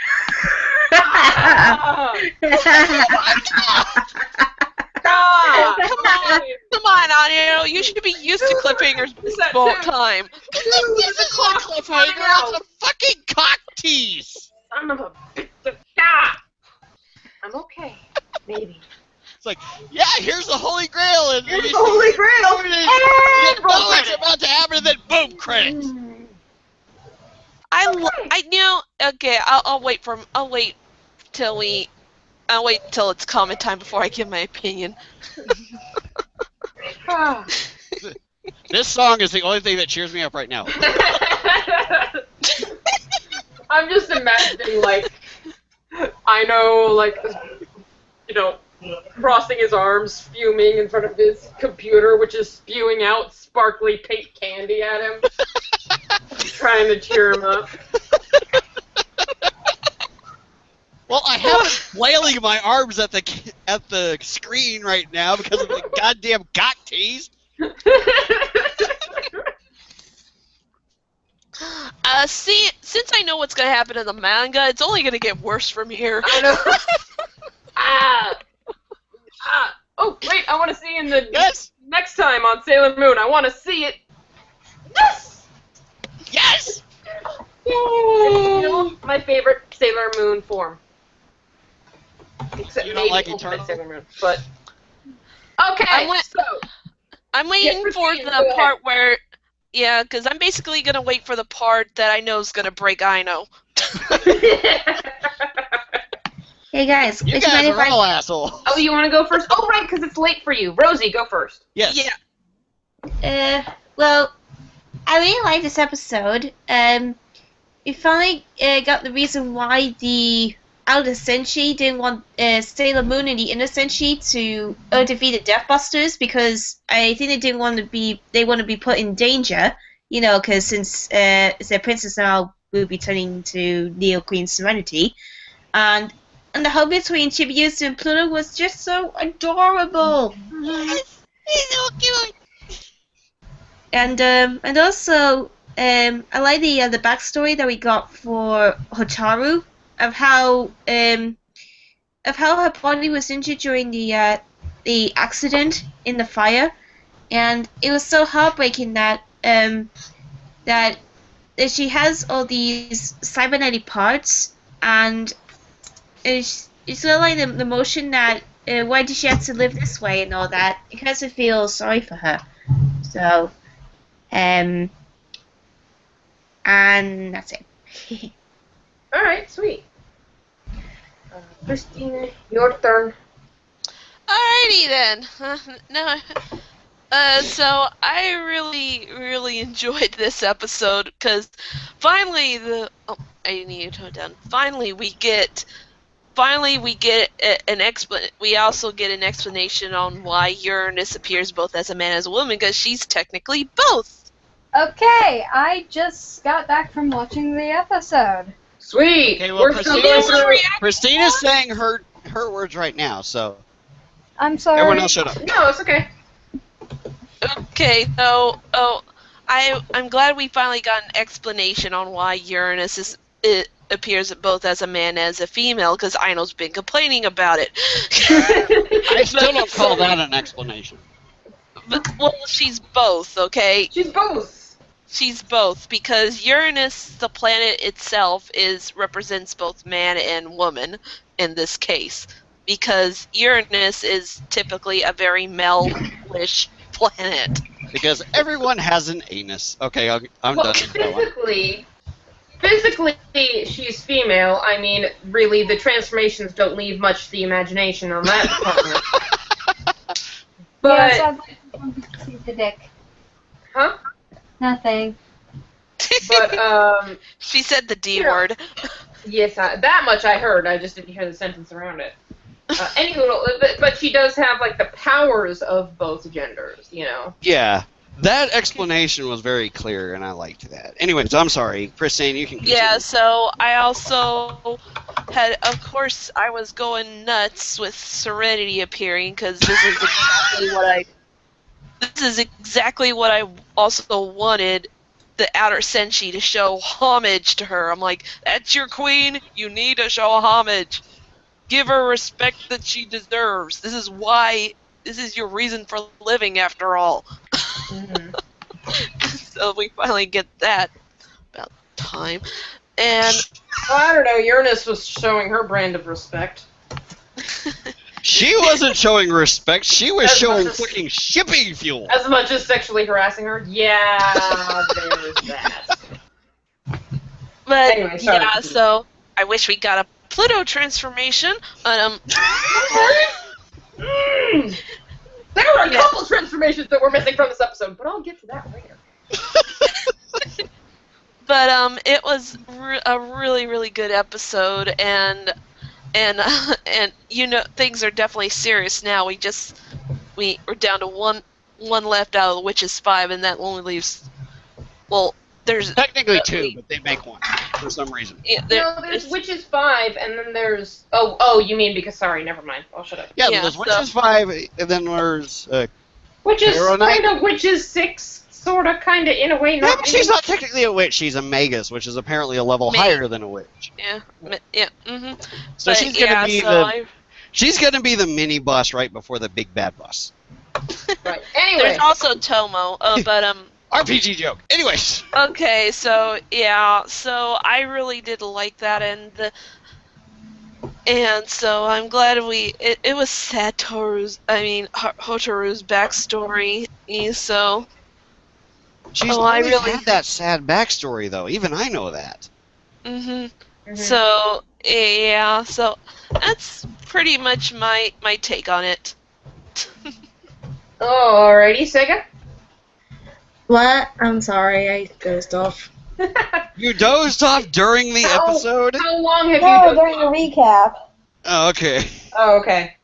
Come on, Anio. You should be used to cliffhangers this whole time. This isn't a cliffhanger, it's a fucking cock tease! Son of a bitch! Ah! I'm okay. Maybe. It's like, yeah, here's the Holy Grail, and Here's the Holy Grail! You know what's about to happen, and then boom, credits. Okay, I'll wait till it's comment time before I give my opinion. This song is the only thing that cheers me up right now. I'm just imagining, like, I know, like, you know, crossing his arms, fuming in front of his computer, which is spewing out sparkly pink candy at him, trying to cheer him up. Well, I have been flailing my arms at the screen right now because of the goddamn cock tease. Since I know what's gonna happen in the manga, it's only gonna get worse from here. I know. Oh, wait, I want to see in the next time on Sailor Moon. I want to see it. Yes! Yes! It's my favorite Sailor Moon form. Except You don't maybe like Ultimate Eternal? Sailor Moon, but... Okay, I'm waiting for the part where... Yeah, because I'm basically going to wait for the part that I know is going to break Aino. hey guys, You guys are all assholes. Oh, you want to go first? Oh, right, because it's late for you. Rosie, go first. Yes. Yeah. Well, I really like this episode. We finally got the reason why the Outer Senshi didn't want Sailor Moon and the Inner Senshi to defeat the Death Busters, because I think they want to be put in danger, you know, because since their princess now will be turning to Neo Queen Serenity, and the hug between Chibiusa and Pluto was just so adorable. Yes, he's so cute. And also I like the backstory that we got for Hotaru of how her body was injured during the accident in the fire, and it was so heartbreaking that that she has all these cybernetic parts, and it's sort of like the emotion that why did she have to live this way and all that. It kind of feel sorry for her. So, and that's it. Alright, sweet. Pristine, your turn. Alrighty then. So I really enjoyed this episode because finally I need to tone down. Finally we get we also get an explanation on why Uranus appears both as a man and as a woman, because she's technically both. Okay, I just got back from watching the episode. Sweet. Okay, well, Christina's saying her words right now, so I'm sorry. everyone else shut up. No, it's okay. Okay, so I'm glad we finally got an explanation on why Uranus appears both as a man and as a female, because Aino's been complaining about it. I still don't call that an explanation. Well, she's both, okay? She's both. She's both, because Uranus, the planet itself, represents both man and woman in this case. Because Uranus is typically a very male-ish planet. Because everyone has an anus. Okay, I'm done with that one. Physically, she's female. I mean, really, the transformations don't leave much to the imagination on that department. But, Yes, I'd like to see the dick. huh? Nothing. But, She said the D Yeah. word. yes, that much I heard. I just didn't hear the sentence around it. But she does have, like, the powers of both genders, you know? Yeah, that explanation was very clear, and I liked that. Anyways, I'm sorry. Pristine, you can continue. Yeah, so I also had, of course, I was going nuts with Serenity appearing, because this is exactly what I also wanted the Outer Senshi to show homage to her. I'm like, that's your queen, you need to show homage. Give her respect that she deserves. This is your reason for living, after all. Mm-hmm. So we finally get that about time. And Well, I don't know, Uranus was showing her brand of respect. She wasn't showing respect. She was As showing much as- fucking shipping fuel. As much as sexually harassing her? Yeah, there's that. but Anyway, sorry. yeah, so I wish we got a Pluto transformation. There were a couple transformations that we're missing from this episode, but I'll get to that later. But it was a really, really good episode, and you know, things are definitely serious now. We're down to one left out of the Witches 5, and that only leaves, well, there's Technically two, but they make one for some reason. yeah, There's Witches 5, and then there's... Oh, you mean because... Sorry, never mind. I'll shut up. Yeah, Yeah, there's so- Witches 5, and then there's... Witches Arrow Knight? kind of Witches 6, sort of, kind of, in a way. Yeah, Not but she's not technically a witch. She's a magus, which is apparently a level higher than a witch. yeah, mm-hmm. So But, she's gonna yeah, be so she's gonna be the mini boss right before the big bad boss. Right. Anyway. There's also Tomo, but RPG joke. Anyways. okay, so yeah, so I really did like that, and so I'm glad it was Hotaru's backstory, so She's I always really had that sad backstory, though. Even I know that. So yeah, so that's pretty much my take on it. Alrighty, Sega. What? I'm sorry, I dozed off. You dozed off during the episode? How long have No, you during the recap. Oh, okay. Oh, okay.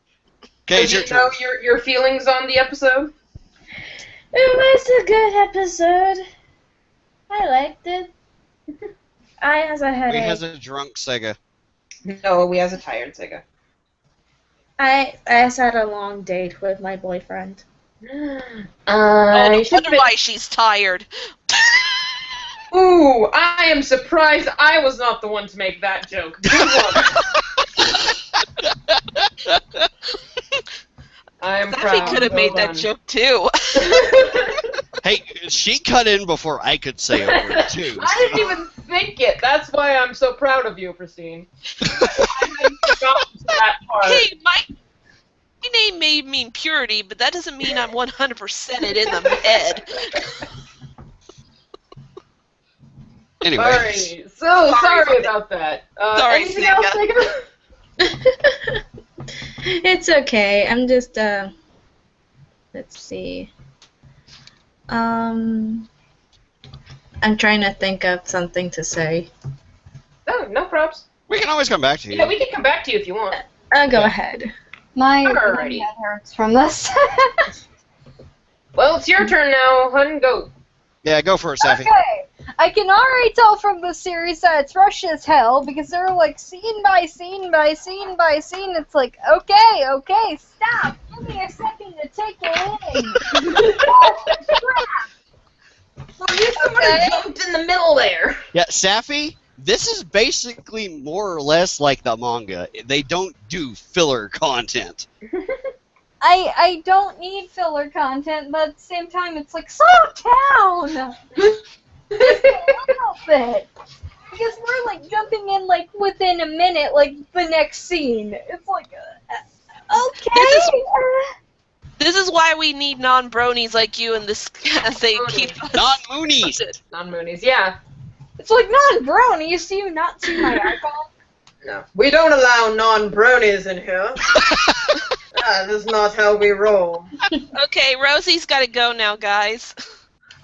Okay, So it's do your you turn. know your feelings on the episode? It was a good episode. I liked it. I has a We headache. has a drunk Sega. No, we has a tired Sega. I just had a long date with my boyfriend. Oh, no wonder why she's tired. Ooh, I am surprised I was not the one to make that joke. Good one. I am proud. He could have made that joke too. Hey, she cut in before I could say a word, too. I didn't even think it. That's why I'm so proud of you, Pristine. I hadn't forgotten that part. Hey, my name may mean purity, but that doesn't mean I'm 100% it in the head. Anyway. Alright, so sorry about that. Sorry, anything Sega. else, Sega? It's okay. I'm just let's see. I'm trying to think of something to say. Oh, no props. We can always come back to you. Yeah, we can come back to you if you want. Go ahead. My Alrighty. head hurts from this. Well, it's your turn now, hun. Go. Yeah, go for it, Safi. Okay, I can already tell from the series that it's rushed as hell because they're like scene by scene by scene by scene. It's like, okay, stop. Give me a second to take it in. Well, you sort of jumped in the middle there. Yeah, Safi, this is basically more or less like the manga. They don't do filler content. I don't need filler content, but at the same time, it's like, slow down! Just a little bit. Because we're, like, jumping in, like, within a minute, like, the next scene. It's like, okay. This is why we need non-bronies like you in this as they keep us... Non-moonies! Non-moonies, yeah. It's like, non-bronies, do you not see my icon? No. We don't allow non-bronies in here. That is not how we roll. Okay, Rosie's got to go now, guys.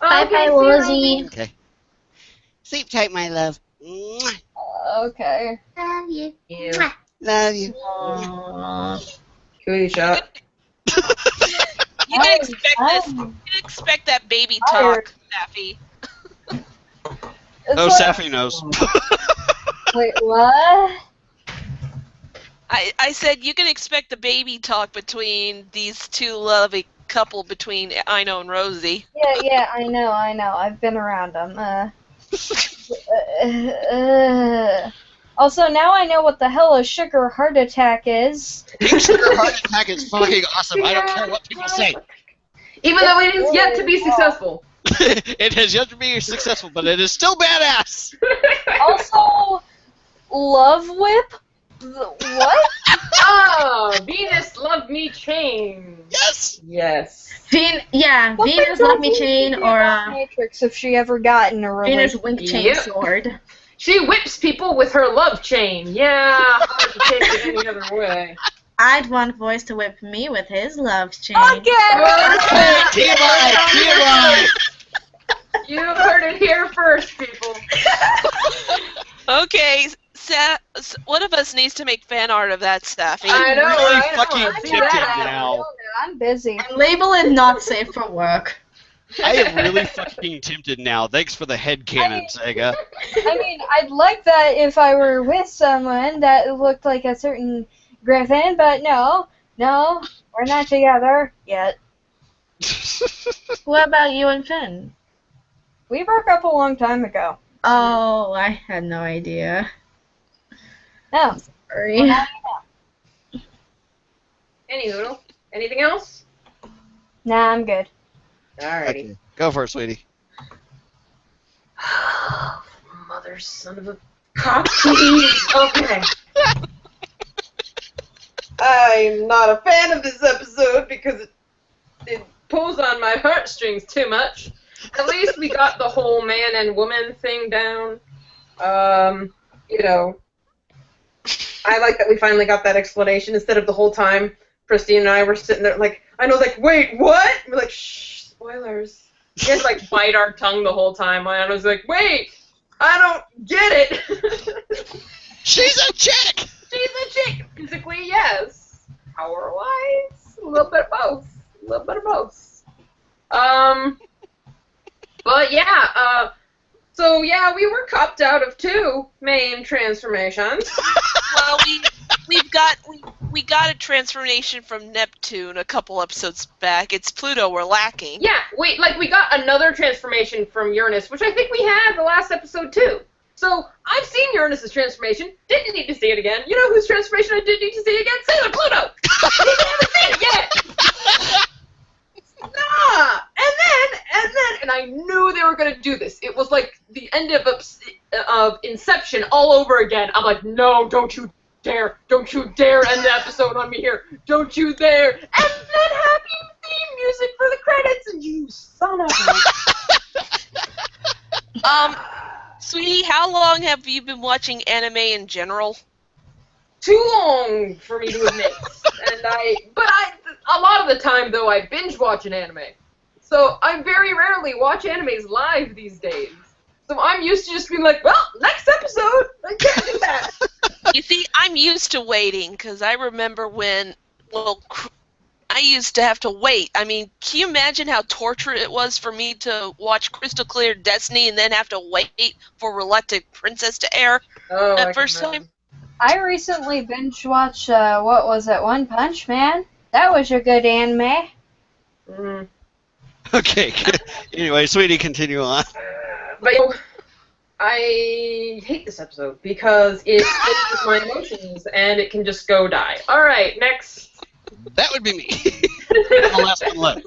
Bye-bye, Rosie. Okay. Sleep tight, my love. Mwah. Okay. Love you. Ew. Love you. Cootie shot. You can expect this. You can expect that baby talk, Safi. Oh, Safi knows. Wait, what? I said you can expect the baby talk between these two lovely couple between Ino and Rosie. Yeah, I know. I've been around them. Also, now I know what the hell a sugar heart attack is. Pink sugar heart attack is fucking awesome. I don't care what people say. Even though it is yet to be successful. It has yet to be successful, but it is still badass. Also, Love Whip? What? Oh, Venus Love Me Chain. Yes. Yes. Venus Love Me Chain or Matrix if she ever got in a Venus relationship. Wink Chain Yep. Sword. She whips people with her love chain. Yeah, hard to take it any other way. I'd want Voice to whip me with his love chain. TMI. You heard it here first, people. Okay, one of us needs to make fan art of that, Safi. I know, really right? fucking I see tempted that. now. I'm busy. Label it not safe for work. I am really fucking tempted now. Thanks for the headcanon, Sega. I mean, I'd like that if I were with someone that looked like a certain Griffin, but no, we're not together yet. What about you and Finn? We broke up a long time ago. Oh, I had no idea. No. Sorry. Anywho, anything else? Nah, I'm good. Alrighty. Okay. Go for it, sweetie. Mother son of a cock. Okay. I'm not a fan of this episode because it pulls on my heartstrings too much. At least we got the whole man and woman thing down. You know, I like that we finally got that explanation instead of the whole time Pristine and I were sitting there like, I know, like, wait, what? We're like, shh, spoilers. We had to, like, bite our tongue the whole time. I was like, wait, I don't get it. She's a chick! She's a chick. Physically, yes. Power-wise, a little bit of both. But yeah, so yeah, we were cupped out of 2 main transformations. Well, we got a transformation from Neptune a couple episodes back. It's Pluto we're lacking. Yeah, we got another transformation from Uranus, which I think we had the last episode too. So I've seen Uranus's transformation. Didn't need to see it again. You know whose transformation I did need to see again? Sailor Pluto. Didn't even see it yet. Nah. And I knew they were gonna do this. It was like the end of Inception all over again. I'm like, no, don't you dare end the episode on me here. Don't you dare. And then happy theme music for the credits, and you son of a... Sweetie, how long have you been watching anime in general? Too long for me to admit. But a lot of the time though, I binge watch an anime. So I very rarely watch animes live these days. So I'm used to just being like, well, next episode. I can't do that. You see, I'm used to waiting, because I remember when, I used to have to wait. I mean, can you imagine how torturous it was for me to watch Crystal Clear Destiny and then have to wait for Reluctant Princess to air that first time? I recently binge-watched, what was it, One Punch Man? That was a good anime. Mm. Okay. Anyway, sweetie, continue on. But I hate this episode because it hits my emotions and it can just go die. All right, next. That would be me. I'm the last one left.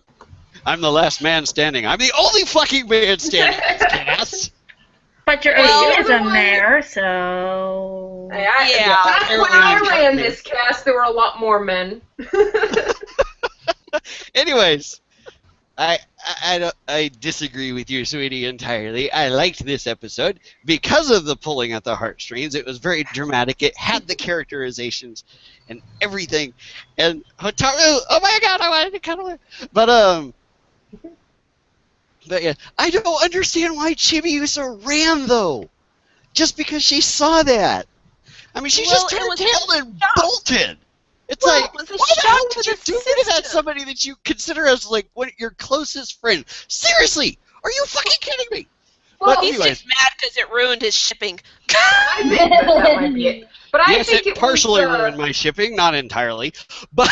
I'm the last man standing. I'm the only fucking man standing in this cast. But your age is in there, so... When I ran this cast, there were a lot more men. Anyways, I disagree with you, sweetie, entirely. I liked this episode because of the pulling at the heartstrings. It was very dramatic. It had the characterizations and everything. And Hotaru, oh my god, I wanted to cuddle her. But yeah, I don't understand why Chibiusa ran, though. Just because she saw that. I mean, she just turned tail and bolted. It's like, why the hell did you do that to somebody that you consider as, like, your closest friend? Seriously! Are you fucking kidding me? Well, he's just mad because it ruined his shipping. I think that might be it. But I think it partially ruined my shipping, not entirely. But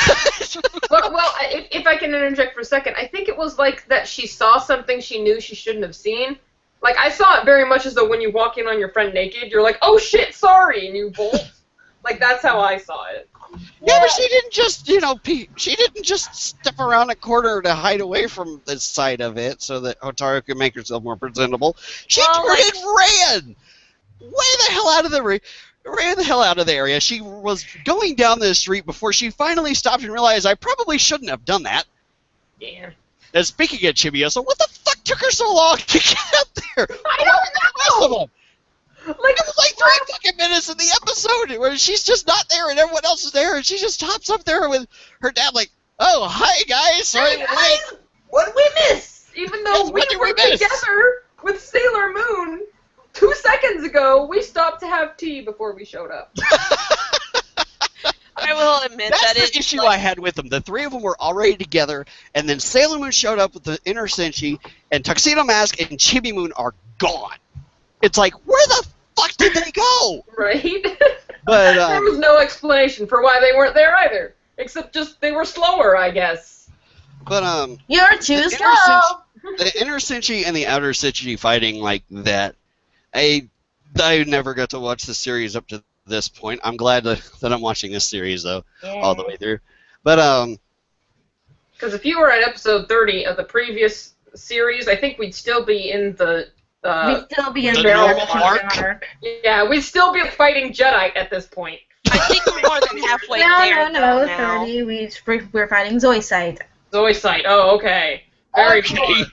well, if I can interject for a second, I think it was like that she saw something she knew she shouldn't have seen. Like, I saw it very much as though when you walk in on your friend naked, you're like, oh shit, sorry, and you bolt. Like, that's how I saw it. Yeah, but she didn't just, she didn't just step around a corner to hide away from the side of it so that Hotaru could make herself more presentable. She turned and ran! Way the hell out of the area. She was going down the street before she finally stopped and realized I probably shouldn't have done that. Yeah. And speaking of Chibiusa, what the fuck took her so long to get up there? I don't know! Like, it was like 3 fucking minutes in the episode where she's just not there and everyone else is there and she just hops up there with her dad like, oh, hi guys, sorry we're late. What did we miss? Even though we were together with Sailor Moon 2 seconds ago, we stopped to have tea before we showed up. I will admit that's the issue I had with them. The 3 of them were already together, and then Sailor Moon showed up with the Inner Senshi, and Tuxedo Mask and Chibi Moon are gone. It's like, where the fuck did they go? Right? But there was no explanation for why they weren't there either, except just they were slower, I guess. But you're too slow. The Inner Senshi and the Outer Senshi fighting like that, I never got to watch the series up to this point. I'm glad that I'm watching this series though, all the way through. But because if you were at episode 30 of the previous series, I think we'd still be in the. We'd still be in the normal arc. Yeah, we'd still be fighting Jedi at this point. I think we're more than halfway there. No, now. 30. We're fighting Zoisite. Zoisite. Oh, okay. Very cool.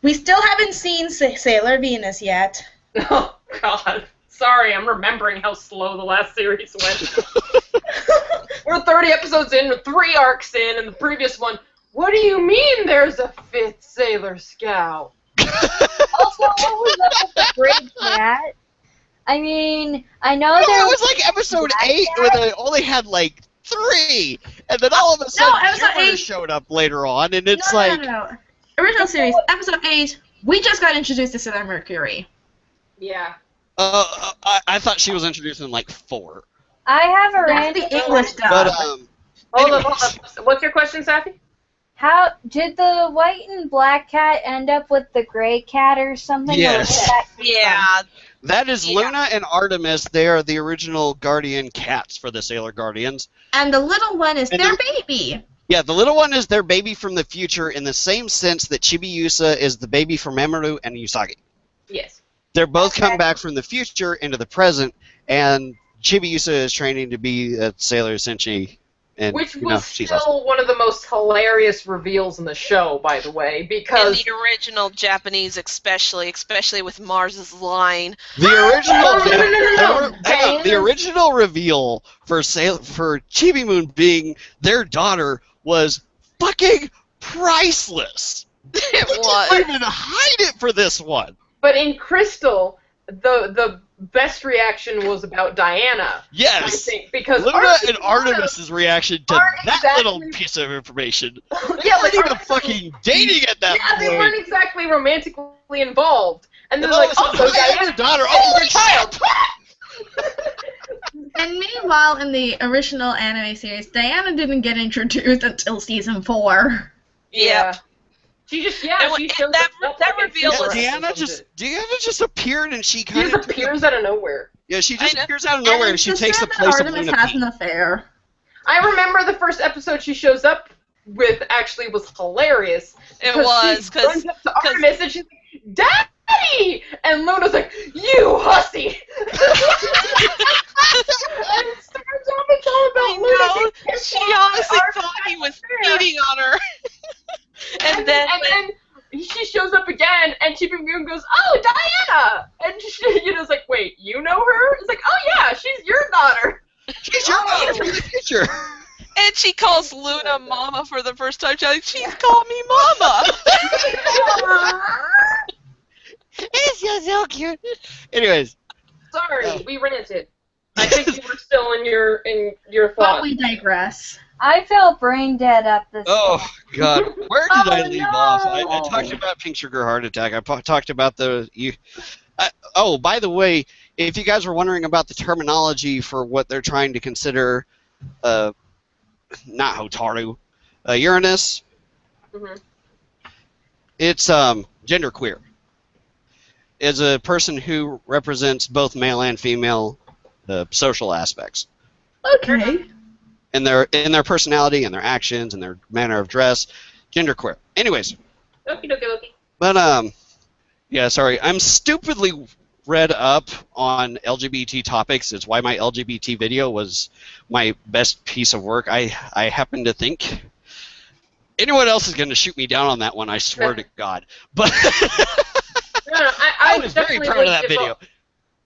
We still haven't seen Sailor Venus yet. Oh, God. Sorry, I'm remembering how slow the last series went. We're 30 episodes in, 3 arcs in, and the previous one, what do you mean there's a 5th Sailor Scout? Also, what was up with the Great Cat? I mean, I know there it was like episode 8 where they only had like 3, and then all of a sudden Jupiter showed up later on, and it's No. Original series, episode 8, we just got introduced to Sailor Mercury. Yeah. I thought she was introduced in like 4. I have a That's the English dub. But Hold on. What's your question, Safi? How did the white and black cat end up with the gray cat or something? Yes. Yeah. That is Luna and Artemis. They are the original guardian cats for the Sailor Guardians. And the little one is their baby. Yeah, the little one is their baby from the future in the same sense that Chibiusa is the baby from Mamoru and Usagi. Yes. They're both come back from the future into the present, and Chibiusa is training to be a Sailor Senshi. And, which was she's still awesome. one of the most hilarious reveals in the show, by the way, because... In the original Japanese especially with Mars's line. The original... No. The original reveal for Chibi Moon being their daughter was fucking priceless. It was. was. You didn't even hide it for this one. But in Crystal, the best reaction was about Diana. Yes. I think, because Luna and Artemis' reaction to that little piece of information. Yeah, they weren't even fucking dating at that point. Yeah, they weren't exactly romantically involved. And they're like, oh, so Diana's your daughter. Oh, your child. And meanwhile, in the original anime series, Diana didn't get introduced until season 4. Yeah. She just, she showed that reveal was... Diana just appeared and she kind of... appears out of nowhere. Yeah, she just appears out of nowhere and she takes the place of Luna Artemis has P. an affair. I remember the first episode she shows up with actually was hilarious. It was, she runs up to Artemis and she's like, Daddy! And Luna's like, you hussy! And it starts off, it's all about Luna. She honestly thought he was cheating on her. and then she shows up again, and Chief Moon goes, oh, Diana! And Yuna's like, wait, you know her? It's like, oh yeah, she's your daughter. She's your daughter from the future. And she calls Luna Mama for the first time. She's like, she's called me Mama. It's so cute. Anyways. Sorry, we ranted. I think you were still in your thoughts. But we digress. I felt brain dead at this Oh, point. God. Where did I leave no. off? I talked about pink sugar heart attack. I talked about oh, by the way, if you guys were wondering about the terminology for what they're trying to consider, not Hotaru, Uranus, it's genderqueer. Is a person who represents both male and female social aspects. Okay. In their personality and their actions and their manner of dress, genderqueer. Anyways. Okie dokie dokie. But yeah, sorry. I'm stupidly read up on LGBT topics. It's why my LGBT video was my best piece of work. I happen to think. Anyone else is going to shoot me down on that one, I swear to God. But No, I was very proud of that video.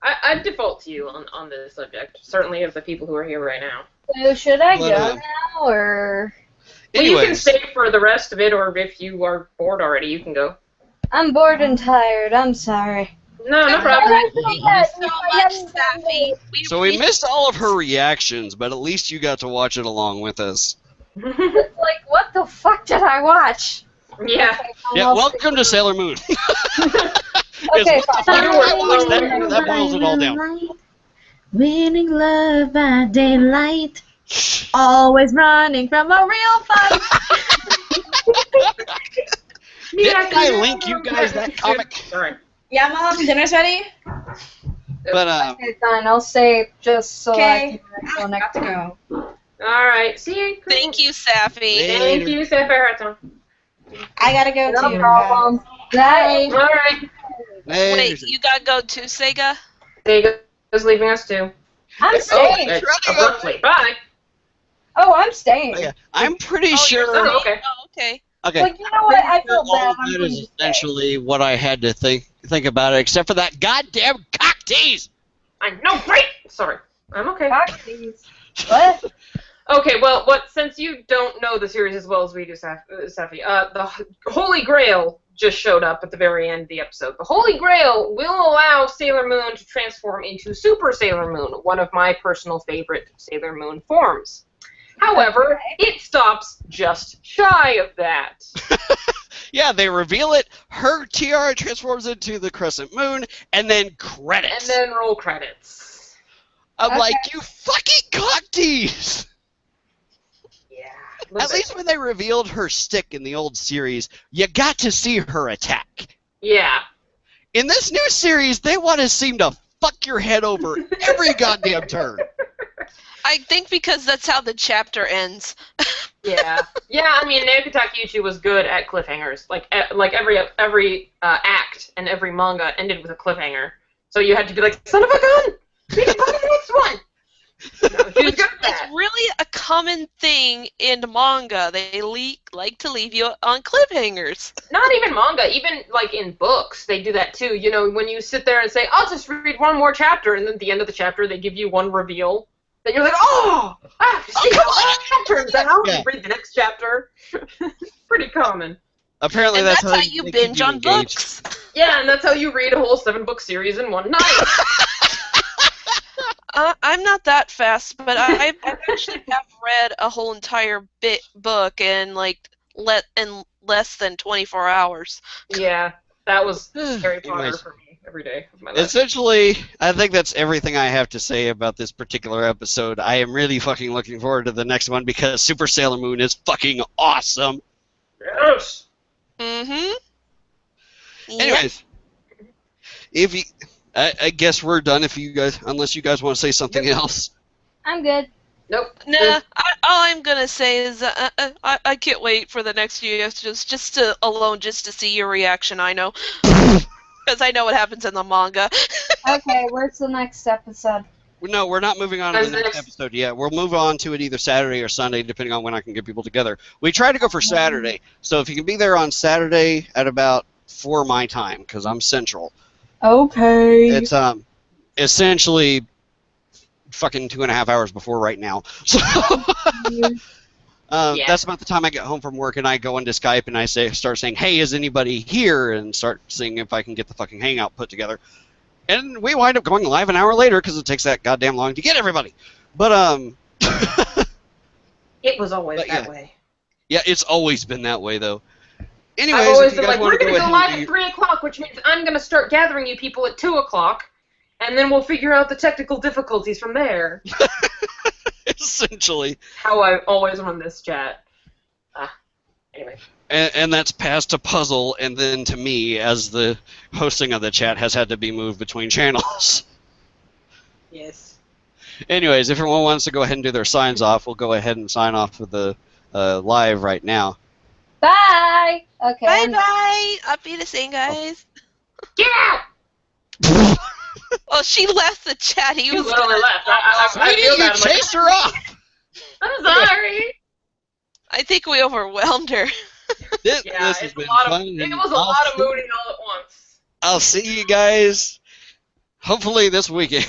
I'd default to you on this subject. Certainly of the people who are here right now. So should I go now, or? Well, you can stay for the rest of it, or if you are bored already, you can go. I'm bored and tired. I'm sorry. No problem. Thank you so much, Safi. So we missed all of her reactions, but at least you got to watch it along with us. It's like, what the fuck did I watch? Yeah. Yeah, welcome to Sailor Moon. Okay, what the fuck did I watch? That boils it all down. Winning love by daylight. Always running from a real fight. Didn't I link you guys that comic? Sorry. Yeah, Mom, dinner's ready? But Okay, fine. I'll say just so Okay. I can Got to go. Alright, see you. Thank you, Safi. Thank you, Sapphire. I gotta go No too. problem. Bye. Alright. Wait, you gotta go too, Sega? Sega's leaving us too. I'm staying. Abruptly. Bye. Oh, I'm staying. Yeah, I'm pretty Oh, sure. Oh, okay. Oh, okay. Okay. Like, you know what? I feel All bad. of that is essentially what I had to think about it, except for that goddamn cock tease. I know, right? Sorry. I'm okay. What? Okay, well, since you don't know the series as well as we do, Safi, the Holy Grail just showed up at the very end of the episode. The Holy Grail will allow Sailor Moon to transform into Super Sailor Moon, one of my personal favorite Sailor Moon forms. However, it stops just shy of that. Yeah, they reveal it, her tiara transforms into the Crescent Moon, and then credits. And then roll credits. I'm like, you fucking cock tease! Yeah. At least when they revealed her stick in the old series, you got to see her attack. Yeah. In this new series, they want to seem to fuck your head over every goddamn turn. I think because that's how the chapter ends. Yeah. Yeah, I mean, Naoki Takeuchi was good at cliffhangers. Like every act and every manga ended with a cliffhanger. So you had to be like, son of a gun! We can find the next one! No, she was good at that. It's really a common thing in manga. They like to leave you on cliffhangers. Not even manga, even like in books, they do that too. You know, when you sit there and say, I'll just read one more chapter, and then at the end of the chapter they give you one reveal. Then you're like, oh! I have to see how that turns out. Yeah. You read the next chapter. Pretty common. Apparently, And that's how you they binge keep you on engaged. books. Yeah, and that's how you read a whole 7-book series in one night. I'm not that fast, but I actually have read a whole entire book in less than 24 hours. Yeah, that was Harry Potter Anyways. for me every day of my life. Essentially, I think that's everything I have to say about this particular episode. I am really fucking looking forward to the next one because Super Sailor Moon is fucking awesome. Yes! Mm-hmm. Anyways, if you, I guess we're done. If you guys, unless you guys want to say something else. I'm good. Nope. Nah, I'm gonna say is I can't wait for the next few episodes just to see your reaction. I know, because I know what happens in the manga. Okay, where's the next episode? No, we're not moving on to the next episode yet. We'll move on to it either Saturday or Sunday, depending on when I can get people together. We try to go for Saturday, so if you can be there on Saturday at about 4 my time, because I'm Central. Okay. It's essentially fucking 2.5 hours before right now. So that's about the time I get home from work, and I go into Skype and I start saying, "Hey, is anybody here?" and start seeing if I can get the fucking hangout put together. And we wind up going live an hour later because it takes that goddamn long to get everybody. But it was always that way. Yeah, it's always been that way though. Anyways, I've always if you been guys like, want we're to gonna go go ahead live and at 3 o'clock, which means I'm gonna start gathering you people at 2 o'clock, and then we'll figure out the technical difficulties from there. essentially How I always run this chat. Anyway. And that's passed to Puzzle, and then to me, as the hosting of the chat has had to be moved between channels. Yes. Anyways, if everyone wants to go ahead and do their signs off, we'll go ahead and sign off for the live right now. Bye! Okay. Bye-bye! I'll be the same, guys. Get out! Oh, she left the chat. He was literally left. I feel bad. You chased her off! I'm sorry! I think we overwhelmed her. This has been fun. It was a lot of mooning all at once. I'll see you guys hopefully this weekend.